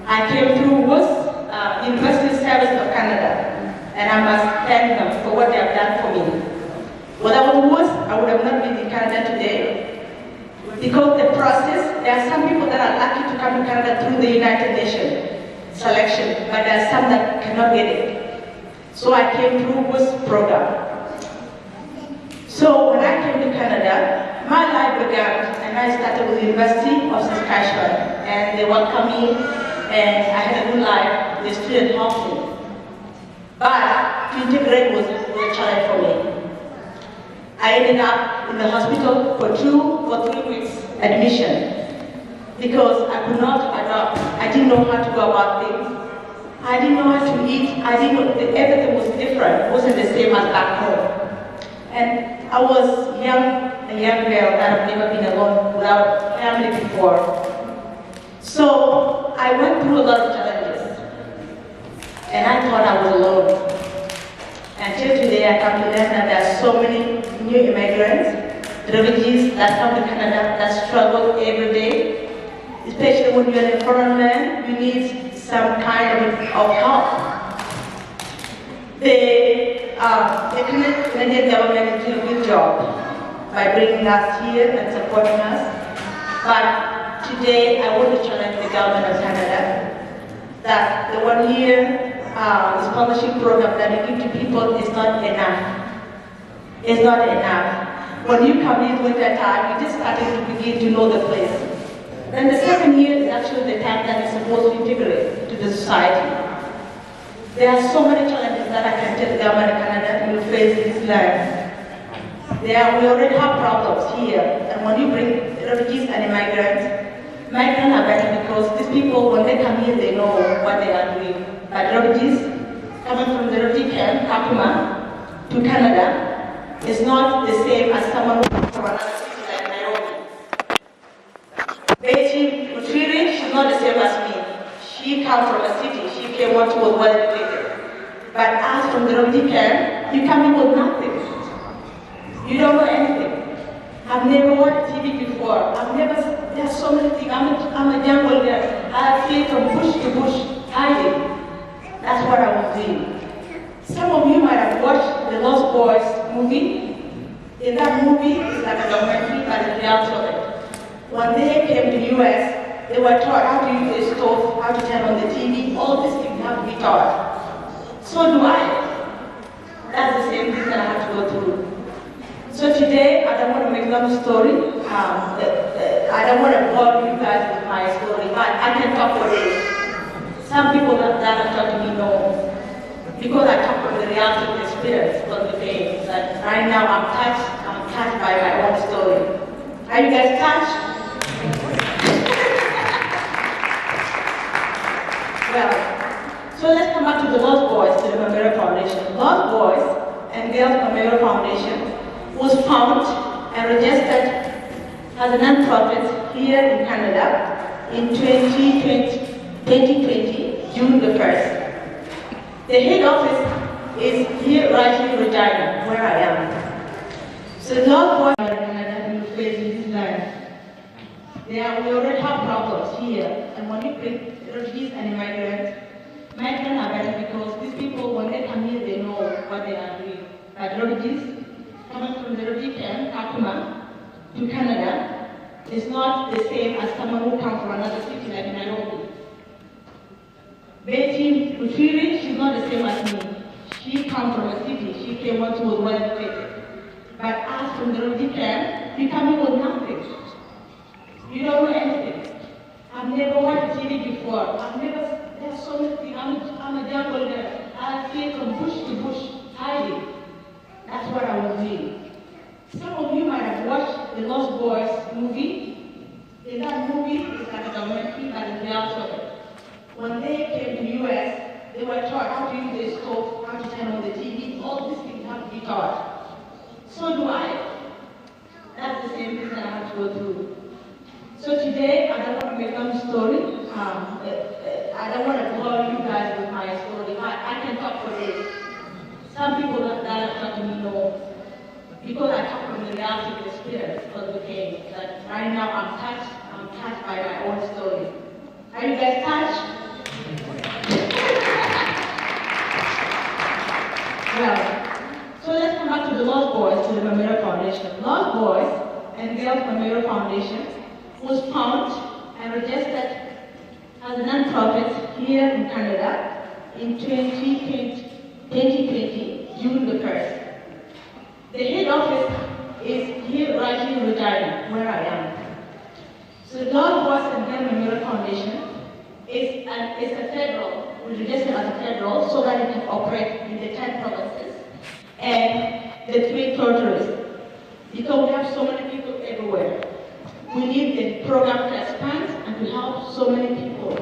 I came through University Service of Canada, and I must thank them for what they have done for me. Without WUS, I would have not been in Canada today. Because the process, there are some people that are lucky to come to Canada through the United Nations selection, but there are some that cannot get it. So I came through WUS program. So when I came to Canada, my life began, and I started with the University of Saskatchewan, and they welcomed me, and I had a good life. The student helped me. But to integrate was a challenge for me. I ended up in the hospital for 2 or 3 weeks admission because I could not adapt. I didn't know how to go about things. I didn't know how to eat. I didn't know, everything was different. It wasn't the same as back home. And I was young a young girl that have never been alone without family before. So I went through a lot of challenges, and I thought I was alone. Until today, I come to learn that there are so many new immigrants, refugees that come to Canada that struggle every day. Especially when you're in a foreign land, you need some kind of help. The Canadian government is doing a good job by bringing us here and supporting us. But today, I want to challenge the government of Canada that the one here, the scholarship program that you give to people is not enough. It's not enough. When you come in winter time, you just starting to begin to know the place. Then the second year is actually the time that you're supposed to integrate to the society. There are so many challenges that I can tell the government of Canada will face in this land. We already have problems here, and when you bring refugees and migrants are better because these people, when they come here, they know what they are doing. But refugees coming from the refugee camp, Kakuma, to Canada, is not the same as someone who comes from another city like Nairobi. Beijing, Mutiri, she's not the same as me. She comes from a city, she came when she was well educated. But as from the refugee camp, you come in with nothing. You don't know anything. I've never watched TV before. There's so many things. I'm a jungle girl. I flee from bush to bush, hiding. That's what I was doing. Some of you might have watched the Lost Boys movie. In that movie, it's like a documentary, but it's reality of it. When they came to the US, they were taught how to use the stove, how to turn on the TV, all these things have to be taught. So do I. That's the same thing that I have to go through. So today, I don't want to make a long story. I don't want to bore you guys with my story, but I can talk for days. Some people that have talked to me know, because I come from the reality of the experience, from the pain, that right now I'm touched by my own story. Are you guys touched? Well, so let's come back to the Lost Boys, to the Memorial Foundation. Lost Boys and Girls Memorial Foundation was founded and registered as a non-profit here in Canada in 2020, June the 1st. The head office is here right in Regina, where I am. So Lost Boys in Canada will face in this land. We already have problems here, and when you bring refugees and migrants are better because these people, when they come here, they know what they are doing. But refugees coming from the refugee camp, Kakuma, to Canada, is not the same as someone who comes from another city like Nairobi. Betty Mutiri, she's not the same as me. She comes from a city, she came when she was well educated. But as from the refugee camp, you come in with nothing. You don't know anything. I've never watched TV before. There's so many things. I'm a jungle girl. I flee from bush to bush, hiding. That's what I was doing. Some of you might have watched the Lost Boys movie. In that movie, it's like a documentary, but it's reality of it. When they came to the US, they were taught how to use the stove, how to turn on the TV, all these things have to be taught. So do I. That's the same thing that I have to go through. So today, I don't want to make a long story. I don't want to bore you guys with my story. I can talk for days. Some people that have talked to me know, because I come from the reality of the experience of the pain, that right now I'm touched by my own story. Are you guys touched? Well, so let's come back to the Lost Boys, to the Memorial Foundation. Lost Boys and Girls Memorial Foundation was founded and registered as a non-profit here in Canada in 2020, June the 1st. The head office is here right in Regina, where I am. So the Lost Boys and Girls Memorial Foundation is a federal, we registered as a federal so that it can operate in the 10 provinces and the 3 territories. Because we have so many people everywhere. We need a program to expand and to help so many people.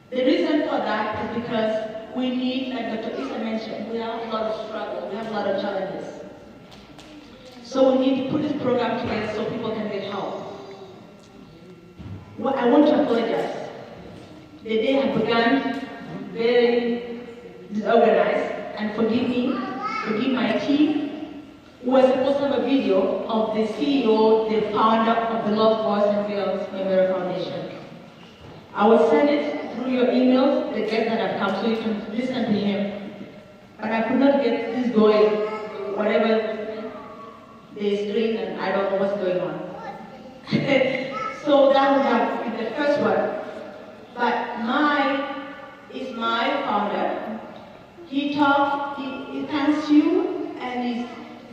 The reason for that is because we need, like Dr. Isa mentioned, we have a lot of struggle, we have a lot of challenges. So we need to put this program together so people can get help. Well, I want to apologize. The day I began very disorganized, and forgive me, forgive my team. We were supposed to have a video of the CEO, the founder of the Lost Boys and Girls Memorial Foundation. I will send it through your emails, the guests that have come, so you can listen to him. But I could not get this going, whatever they screen, and I don't know what's going on. So that would have been the first one. But is my founder. He thanks you, and he's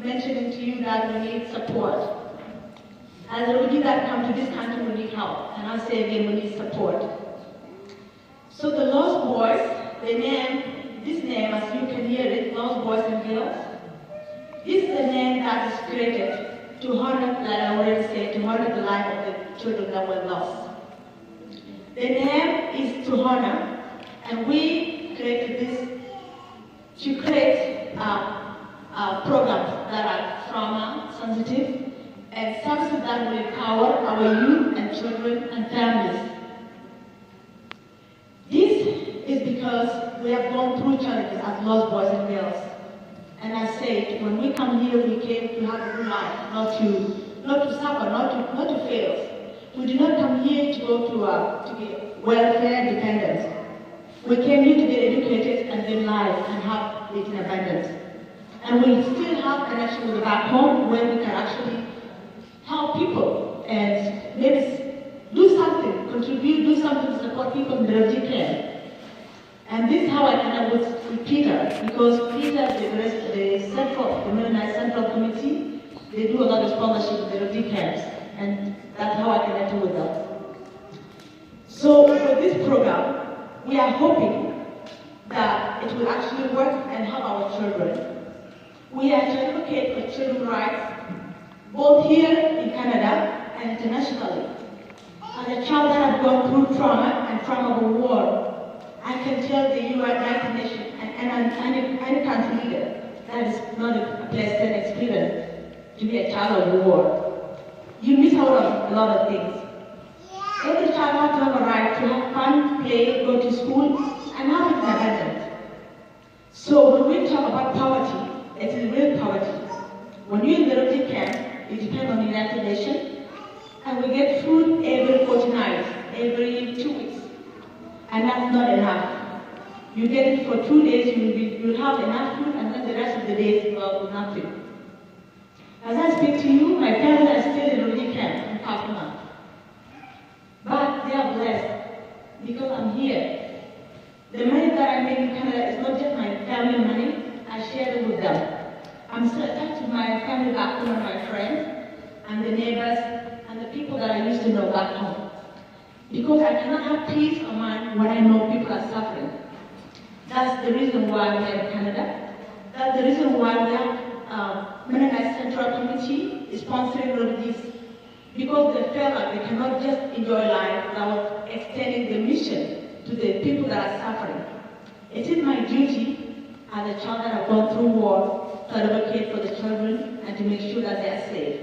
mentioning to you that we need support. As a refugee that come to this country, we need help. And I'll say again, we need support. So the Lost Boys, this name, as you can hear it, Lost Boys and Girls, this is the name that is created to honor, like I already said, to honor the life of the children that were lost. The name is to honor, and we created this to create programs that are trauma sensitive and services that will empower our youth and children and families. This is because we have gone through challenges as lost boys and girls. And I said, when we come here, we came to have a good life, not to suffer, not to fail. We did not come here to go to get welfare dependent. We came here to get educated and live life and have it in abundance. And we still have connection with the back home where we can actually help people and maybe do something, contribute, do something to support people in the refugee camp. And this is how I connect with Peter, because Peter, the Mennonite Central Committee, they do a lot of sponsorship in the refugee camps, and that's how I connected with them. So with this program, we are hoping that it will actually work and help our children. We are to advocate for children's rights, both here in Canada and internationally. As a child that has gone through trauma and trauma of war, I can tell the United Nations and any country leader that is not a pleasant experience to be a child of war. You miss out on a lot of things. Every child has to have a right to have fun, play, go to school, and have it in abundance. So when we talk about poverty, it is real poverty. When you're in the refugee camp, it depends on the United Nations, and we get food every fortnight, every 2 weeks. And that's not enough. You get it for 2 days, you'll have enough food, and then the rest of the days you have nothing. As I speak to you, my family is still in refugee camp in Papua. But they are blessed because I'm here. The money that I make in Canada is not just my family money, I share it with them. I'm still attached to my family back home and my friends, and the neighbors, and the people that I used to know back home. Because I cannot have peace of mind when I know people are suffering. That's the reason why I'm here in Canada. That's the reason why we have Mennonite Central Committee is sponsoring refugees. Because they feel like they cannot just enjoy life without extending the mission to the people that are suffering. It is my duty as a child that have gone through war to advocate for the children and to make sure that they are safe.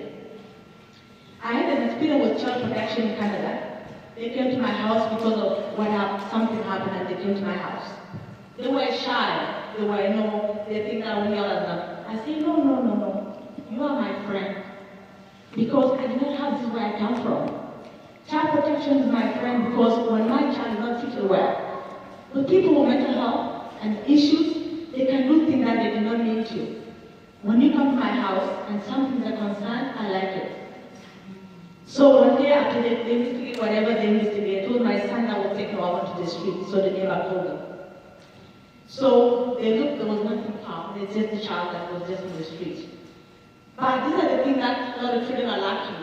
I had an experience with child protection in Canada. They came to my house because of something happened and they came to my house. They were shy. They think that we yell at them. I said, no. You are my friend. Because I did not have this where I come from. Child protection is my friend because when my child is not treated well, with people with mental health and issues, they can do things that they did not mean to. When you come to my house and something is a concern, I like it. So one day after they investigate whatever they investigate, I told my son I would take him out onto the street, so they never told him. So they looked, there was nothing found. It's just the child that was just on the street. But these are the things that a lot of children are lacking.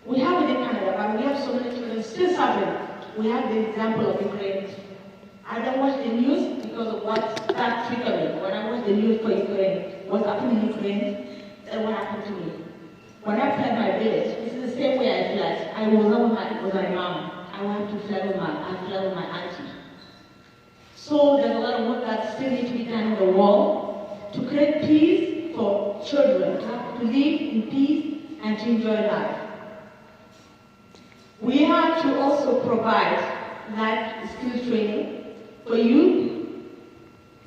We have it in Canada, but we have so many children still suffering. We have the example of Ukraine. I don't watch the news because of that triggered me. When I watch the news for Ukraine, what's happening in Ukraine, that's what happened to me. When I fled my village, this is the same way I fled. I was not with my mom. I went to fled with my auntie. So there's a lot of work that still needs to be done on the wall to create peace dream for children to live in peace and to enjoy life. We have to also provide life skill training for youth.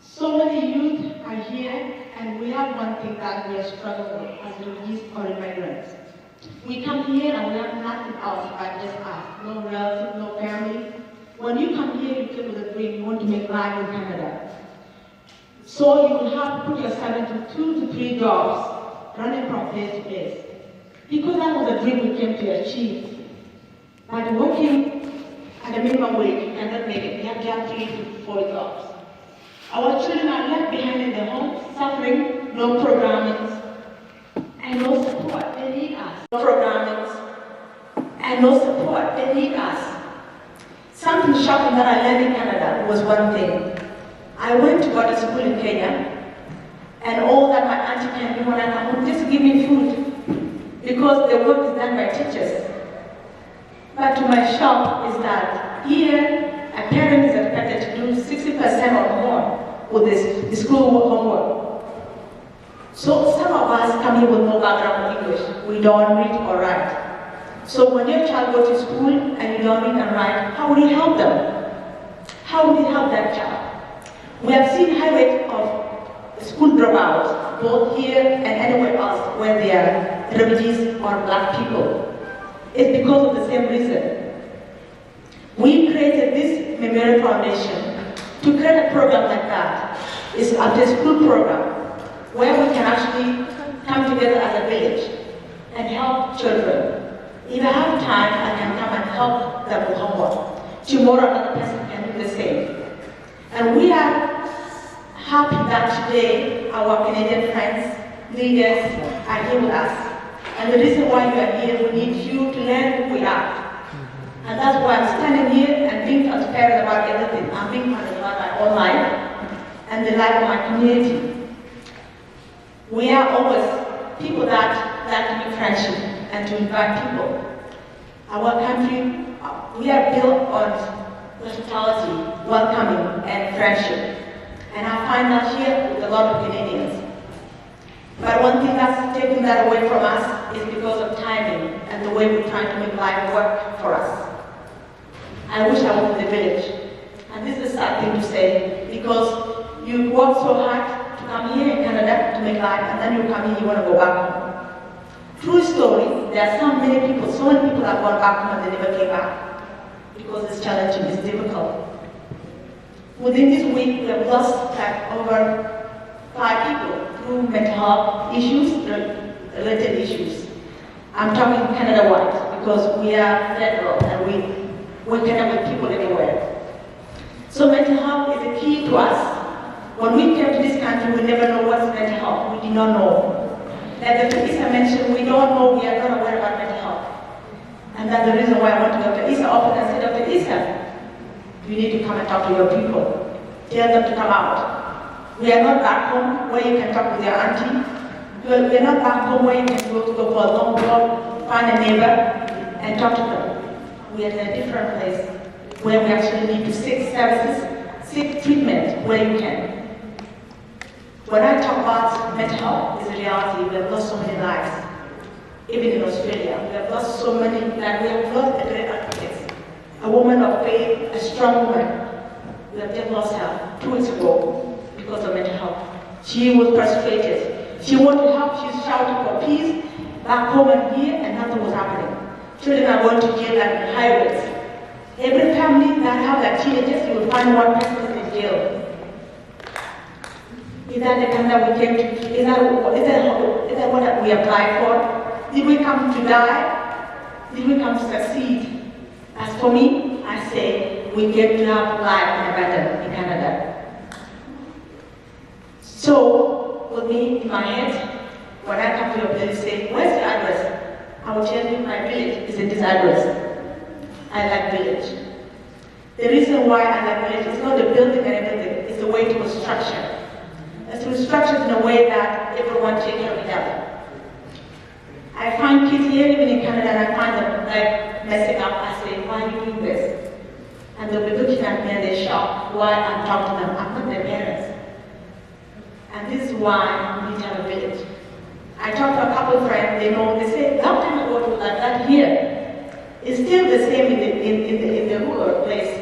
So many youth are here, and we have one thing that we are struggling with as refugees or immigrants. We come here and we have nothing else but just us. No relative, no family. When you come here, you come with a dream. You want to make life in Canada. So you will have to put yourself into 2 to 3 jobs, running from place to place. Because that was a dream we came to achieve. But working at a minimum wage, you cannot make it. You have to have 3 to 4 jobs. Our children are left behind in the home, suffering, no programming, and no support. They need us. No programming, and no support. They need us. Something shocking that I learned in Canada was one thing. I went to go to school in Kenya, and all that my auntie can do when I come home, just give me food, because the work is done by teachers. But to my shock is that here, a parent is expected to do 60% or more with this school homework. So some of us come here with no background in English. We don't read or write. So when your child goes to school and you don't read and write, how will you help them? How will you help that child? We have seen high rate of school dropouts, both here and anywhere else where they are refugees or black people. It's because of the same reason. We created this Memorial Foundation to create a program like that. It's a after-school program where we can actually come together as a village and help children. If I have time, I can come and help them with homework. Tomorrow, another person can do the same. And we are happy that today our Canadian friends, leaders, are here with us. And the reason why you are here, we need you to learn who we are. And that's why I'm standing here and being transparent about everything. I'm being transparent about my own life and the life of my community. We are always people that like to make friendship and to invite people. Our country, we are built on hospitality, welcoming, and friendship. And I find that here with a lot of Canadians. But one thing that's taking that away from us is because of timing and the way we're trying to make life work for us. I wish I was in the village. And this is a sad thing to say, because you work so hard to come here in Canada to make life, and then you come here, you want to go back home. True story, there are so many people have gone back home and they never came back, because it's challenging, it's difficult. Within this week, we have lost like over 5 people through mental health issues, related issues. I'm talking Canada-wide, because we are federal and we connect with people everywhere. So mental health is a key to us. When we came to this country, we never know what's mental health. We did not know. Like the Teresa mentioned, we don't know, we are not aware about mental health. And that's the reason why I went to Dr. Isa often and said, Dr. Isa, you need to come and talk to your people. Tell them to come out. We are not back home where you can talk with your auntie. We are not back home where you can go for a long walk, find a neighbor, and talk to them. We are in a different place where we actually need to seek services, seek treatment where you can. When I talk about mental health, it's a reality. We have lost so many lives. Even in Australia, we have lost so many, like we have lost a great advocate, a woman of faith, a strong woman. We have just lost her 2 weeks ago because of mental health. She was frustrated. She wanted help. She shouted for peace back home and here, and nothing was happening. Children are going to jail at high rates. Every family that have their teenagers, you will find one person in jail. Is that the Canada we came to? Is that what we applied for? Did we come to die? Did we come to succeed? As for me, I say we came to have life in abundance in Canada. So, with me in my head, when I come to a place, say, where's the address? I will tell you my village is in this address. I like village. The reason why I like village is not the building and everything, it's the way it was structured. It was structured in a way that everyone takes care of each other. I find kids here, even in Canada, and I find them like messing up. I say, why are you doing this? And they'll be looking at me and they're shocked why I'm talking to them. I'm not their parents. And this is why we need to have a village. I talked to a couple of friends, they know, they say, long time ago it was like that here. It's still the same in the rural place,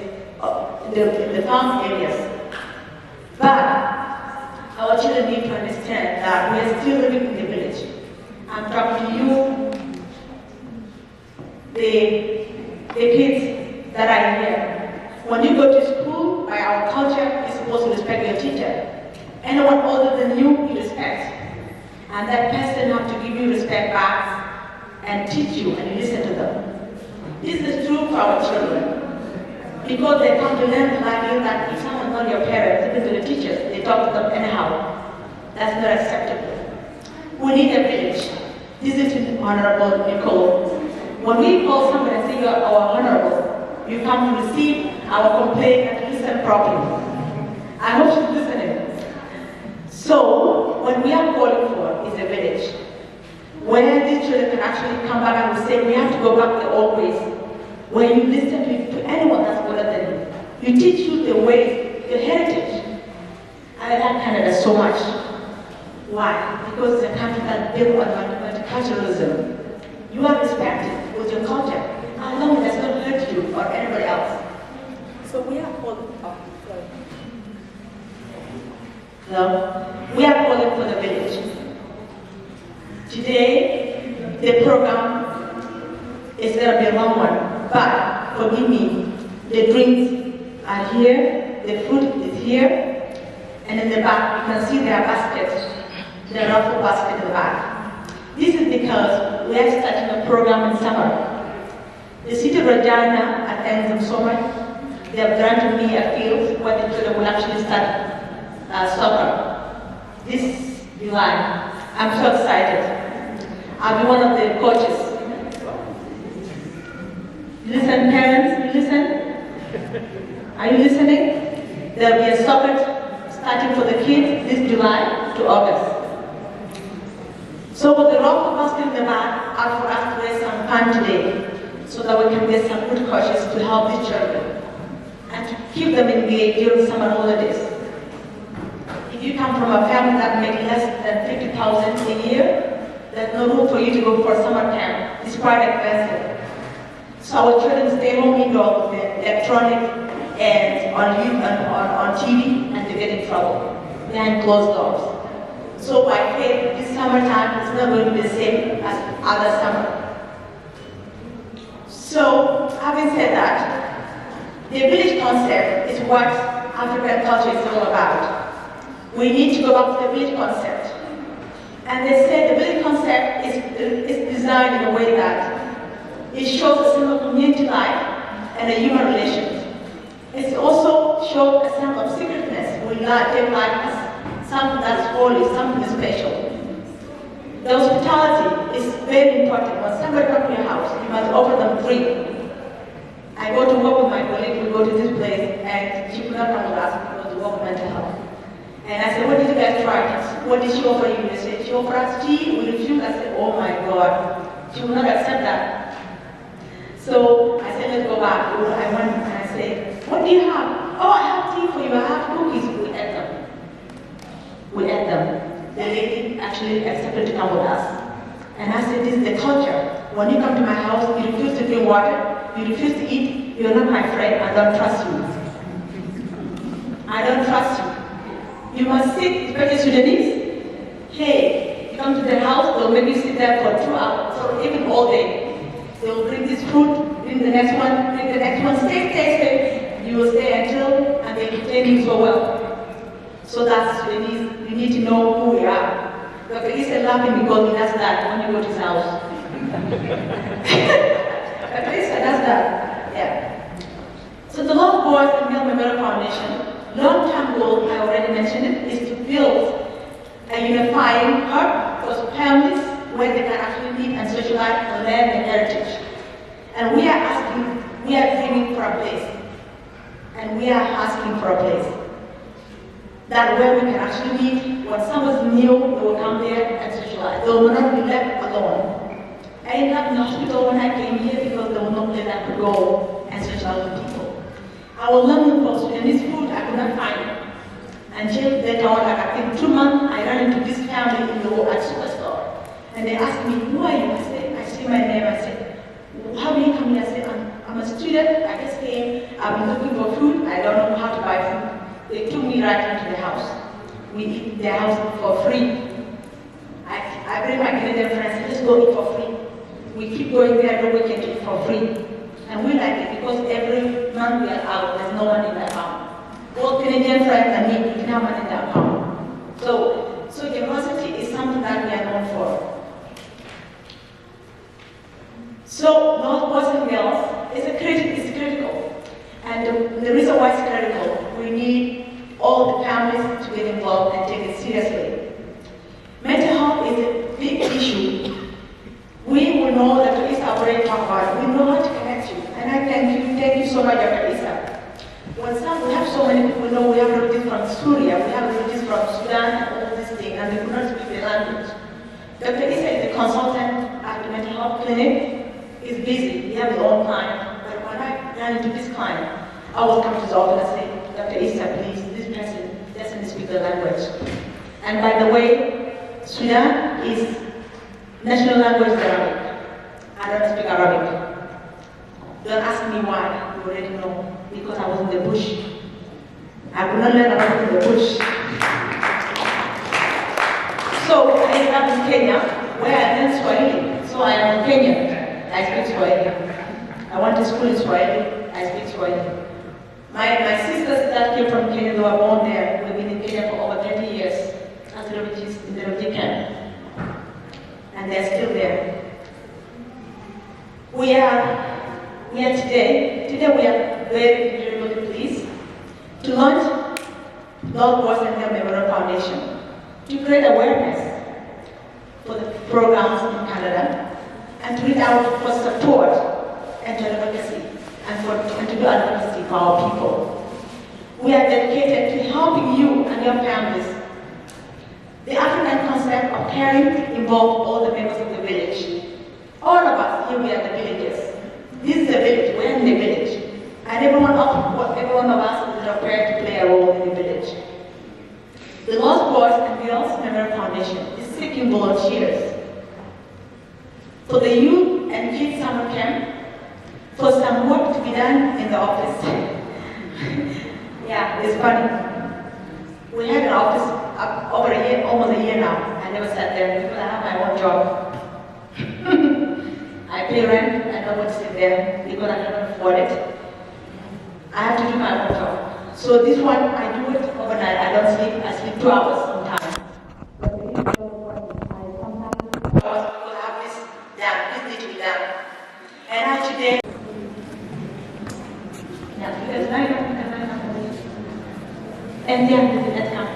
in the farm areas. But our children need to understand that we are still living in the village. I'm talking to you, the kids that are here. When you go to school, by our culture, you're supposed to respect your teacher. Anyone older than you, you respect. And that person has to give you respect back and teach you and you listen to them. This is true for our children. Because they come to learn the idea that if someone's not your parent, even to the teachers, they talk to them anyhow. That's not acceptable. We need a village. This is Honorable Nicole. When we call somebody and say you are our honorable, you come to receive our complaint and to listen properly. I hope she's listening. So, what we are calling for is a village where these children can actually come back and we say we have to go back the old ways, where you listen to anyone that's older than you. You teach you the ways, the heritage. I like Canada so much. Why? Because it's a country that's built on multiculturalism. You are respected with your culture, as long as it does not hurt you or anybody else. So we are calling, No, we are calling for the village. Today, the program is going to be a long one, but forgive me, the drinks are here, the food is here, and in the back you can see there are baskets, the raffle basket in the back. This is because we are starting a program in summer. The city of Regina at the end of summer, they have granted me a field where the children will actually start soccer this July. I'm so excited. I'll be one of the coaches. Listen, parents, you listen? Are you listening? There'll be a soccer starting for the kids this July to August. So with the raffle basket in the back, are for us to raise some fund today so that we can get some good coaches to help these children and to keep them engaged during summer holidays. If you come from a family that makes less than 50,000 a year, there's no room for you to go for summer camp. It's quite expensive. So our children stay home indoors with electronic and on TV, and they get in trouble behind closed doors. So by faith, this summertime is not going to be the same as other summer. So having said that, the village concept is what African culture is all about. We need to go back to the village concept. And they say the village concept is designed in a way that it shows a symbol of community life and a human relations. It also shows a sense of secretness. We live life as something that's holy, something special. The hospitality is very important. When somebody comes to your house, you must offer them drink. I go to work with my colleague, we go to this place, and she could not come with us because we work with mental health. And I said, what did you guys try? What did she offer you? They said, she offered us tea, we refused. I said, oh my God, she will not accept that. So I said, let's go back. I went and I said, what do you have? Oh, I have tea for you, I have cookies. We ate them. We ate them. The lady actually accepted to come with us. And I said, this is the culture. When you come to my house, you refuse to drink water, you refuse to eat, you're not my friend, I don't trust you. I don't trust you. You must sit, especially Sudanese. Hey, you come to their house, they'll make you sit there for 2 hours, or even all day. They'll bring this food, bring the next one, bring the next one, stay. You will stay until, and they will train you so well. So that's Sudanese, you need to know who we are. Dr. Issa laughing because he does that when you go to his house. Dr. Issa does that, yeah. So the Love Boys and Girl Memorial Foundation, long-term goal, I already mentioned it, is to build a unifying hub for families where they can actually meet and socialize and learn their heritage. And we are dreaming for a place. And we are asking for a place. That where we can actually meet, when someone's new, they will come there and socialize. They will not be left alone. I ended up in the hospital when I came here because there was no place I could go and socialize with people. I was looking for Sudanese food, I could not find it. Until later on, like I think 2 months, I ran into this family in the at superstore. And they asked me, who are you? I say my name. I said, how do you come here? I said, I'm a student. I just came. I've been looking for food. I don't know how to buy food. They took me right into the house. We eat their house for free. I bring my Canadian friends, let's go eat for free. We keep going there every weekend to eat for free. And we like it because every month we are out, there's no money in the account. Both Canadian friends and me, we can have money in the account. So generosity is something that we are known for. So North Boys and Girls is critical. And the reason why it's critical, we need all the families to get involved and take it seriously. Mental health is a big issue. We will know that Isa already talked about it. We know how to connect you. And I thank you so much, Dr. Isa. We have so many people know we have relatives from Syria, we have relatives from Sudan and all these things, and they could not speak the language. Dr. Isa is a consultant at the mental health clinic. He's busy, he has his own client. But when I ran into this client, I would come to his office and say, Dr. Isa, please, this person doesn't speak the language. And by the way, Sudan is national language Arabic. I don't speak Arabic. Don't ask me why, you already know. Because I was in the bush. I could not learn Arabic in the bush. So I ended up in Kenya, where I learned Swahili. So I am Kenyan. I speak Swahili. I went to school in Swahili. I speak Swahili. My sisters that came from Kenya, they were born there. We've been in Kenya for over 30 years as refugees in the refugee camp. And they're still there. We are today we are very, very pleased to launch North Boys and Girls Memorial Foundation to create awareness for the programs in Canada and to reach out for support and to advocacy and to do advocacy for our people. We are dedicated to helping you and your families. The African concept of caring involves all the members of the village. All of us here, we are the villagers. This is a village, we're in the village. And every one of us is prepared to play a role in the village. The Lost Boys and Girls Memorial Foundation is seeking volunteers for the youth and kids summer camp, for some work to be done in the office. Yeah, it's funny. We had an office over a year, almost a year now. I never sat there because I have my own job. I pay rent, I don't want to sit there because I cannot afford it. I have to do my own job. So this one, I do it overnight. I don't sleep. I sleep 2 hours sometimes. But the I sometimes will have this done. This needs to be done. And I today. Yeah, because and then let's come.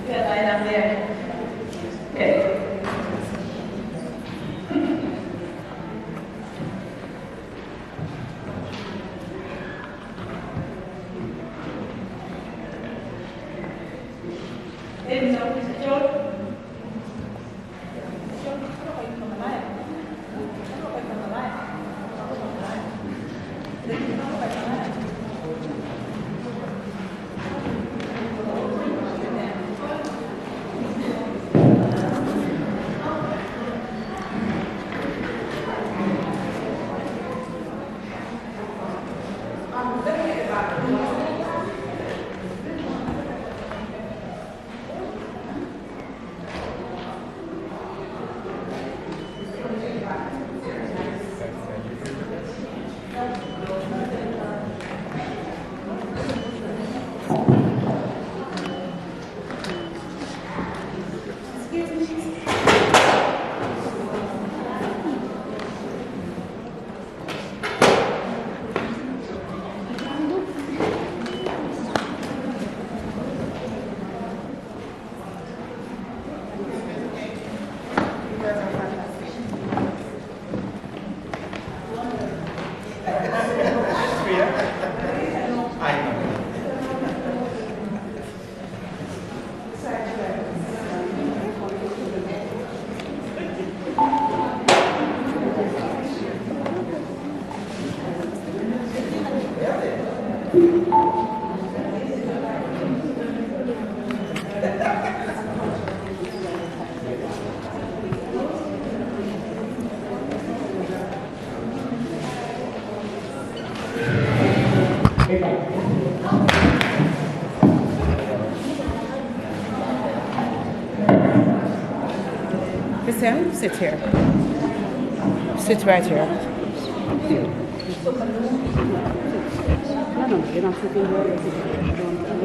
Good line up there. Okay. Sit here. Sit right here. No, you're not sitting here. You're sitting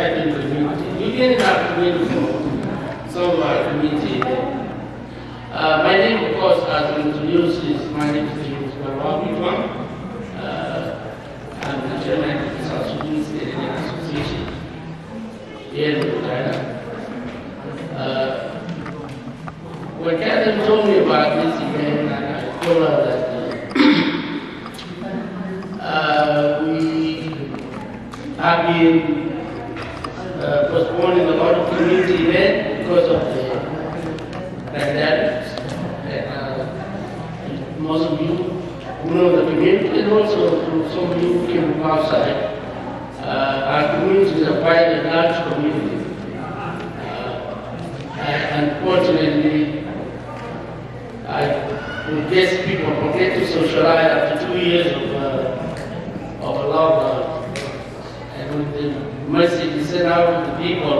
certain community. We didn't have to wait for some community. My name, of course, as introduced, is my name is James Barwabitwan. I'm the chairman of the South Sudan State Indian Association here in Uganda. When Catherine told me about this event, I told her that we have been postponing a lot of community events because of the pandemic. And most of you who know the community, and also some of you who came from outside, our communities are quite a large community. Unfortunately, I would guess people forget to socialize after 2 years of a lockdown. And with the message is sent out to the people,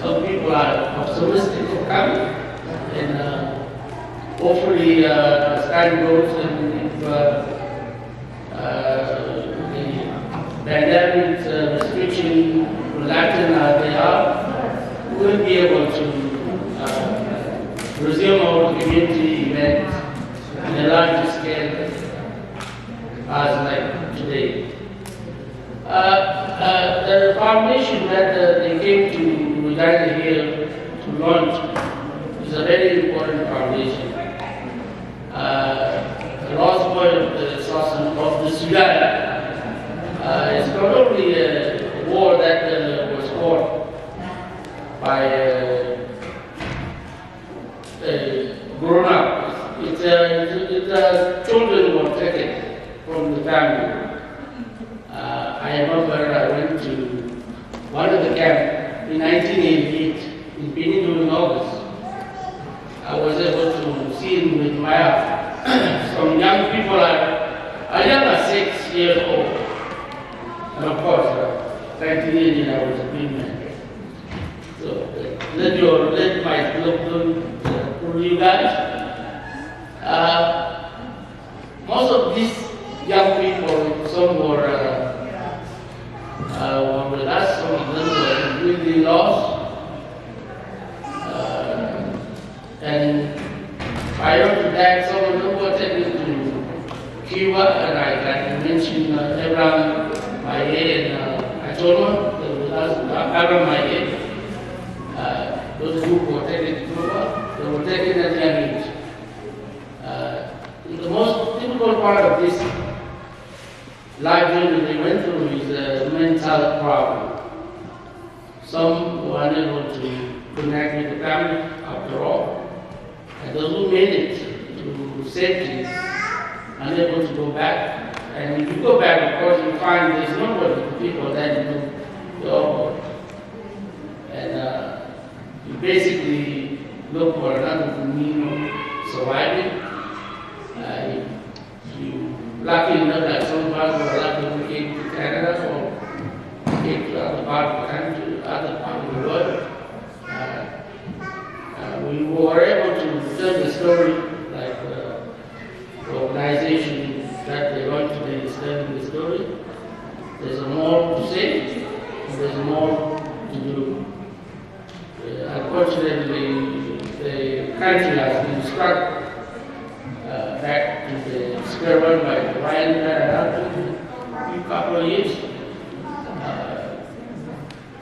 some people are optimistic of coming. And hopefully, as time goes and if the pandemic restriction relaxing as they are, we'll be able to resume our community events in a larger scale as like today. The foundation that they came to Uganda here to launch is a very important foundation. The lost boy of the Sudan is not only a war that was fought by grown-ups. It's children were taken from the family. I remember I went to one of the camps in 1988 in Benin during August. I was able to see him with my eye. Some young people are young as 6 years old. And of course, 1988 I was a big man. So let my look for you guys. Most of these young people, some were with us, some of them were really lost. And prior to that, some of them were taken to Cuba, and I got to mention Abraham Maye and Achoma, they were with us, Abraham Maye. Those who were taken to Cuba, they were taken at young age. The most difficult part of this life journey they went through is a mental problem. Some were unable to connect with the family after all. And those who made it to safety, unable to go back. And if you go back, of course, you find there's nobody, the people that you know. And you basically look for another means of surviving. You lucky enough that some of us were lucky we came to Canada or came to other part of the country, other part of the world. We were able to tell the story, like the organization that they run today is telling the story. There's more to say, and there's more to do. Unfortunately, the country has been struck back to the square one by the violence that happened a few couple of years.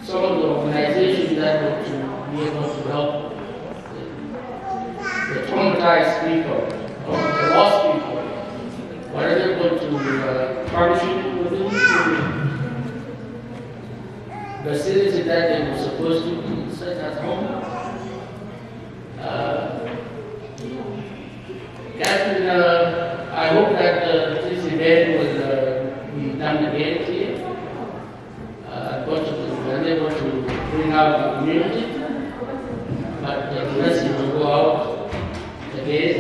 Some of the organizations that were to be able to help the traumatized people, or the lost people, were able to partnership with them the facility that they were supposed to be set at home. Catherine, I hope that this event will be done again here. Unfortunately, we were unable to bring out the community, but the message will go out again.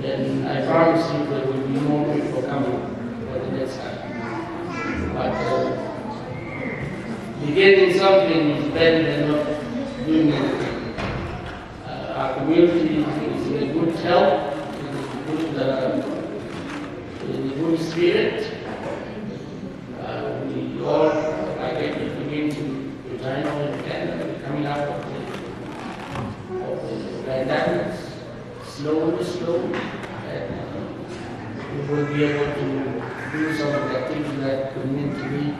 And I promise you there will be more people coming for the next time. But beginning something is better than not doing anything. Our community is in good health, in a good spirit. We all, like slow, and we will be able to do some of the activities that we need to meet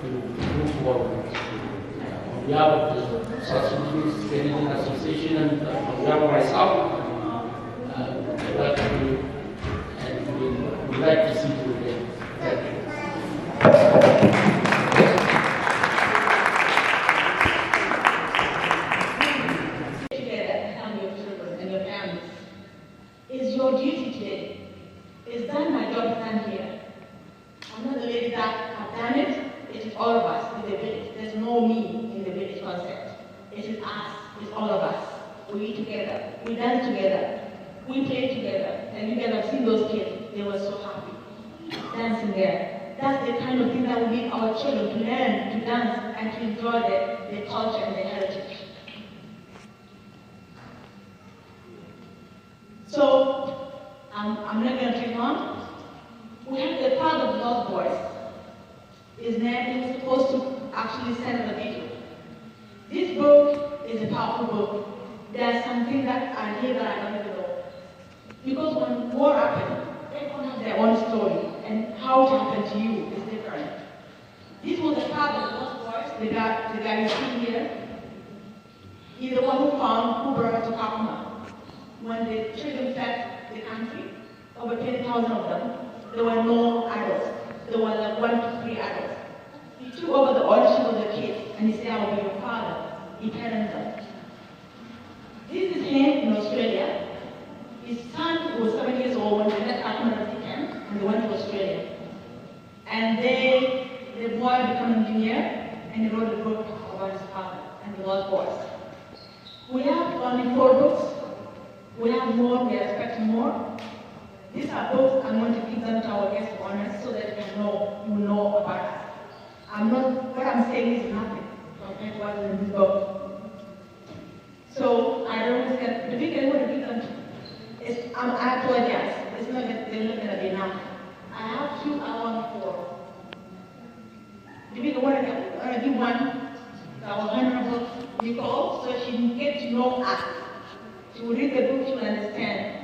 to move forward. On behalf of the South Sudanese Canadian Association and on behalf of myself, I'd like to, and we'd like to see you again. Thank you. Is your duty today. It's done, my job is done here. I'm not the lady that have done it. It is all of us in the village. There's no me in the village concept. It is us. It's all of us. We eat together. We dance together. We play together. And you guys have seen those kids. They were so happy dancing there. That's the kind of thing that we need our children to learn to dance and to enjoy the culture and the heritage. So, I'm not going to take on. We have the father of Lost Boys. His name is supposed to actually send the video. This book is a powerful book. There are some things that are here that I don't even know. Because when war happened, everyone has their own story, and how it happened to you is different. This was the father of Lost Boys, the guy you see here. He's the one who found who brought us to Kakuma. When the children fled the country, over 10,000 of them, there were no adults. There were like 1 to 3 adults. He took over the ownership of the kids and he said, I will be your father. He parented them. This is him in Australia. His son was 7 years old when they left Kakuma camp and they went to Australia. And the boy became an engineer and he wrote a book about his father and the Lost Boys. We have only 4 books. We have more, we are expecting more. These are books I'm going to give them to our guest of honor so that you will know about us. What I'm saying is nothing compared to what is in this book. So I don't know if the big I want to give them to. I apologize. It's not that they're not going to be enough. I have 2, I want 4. The big I want to give one to our honorable Nicole so she can get to know us. She will read the book, she will understand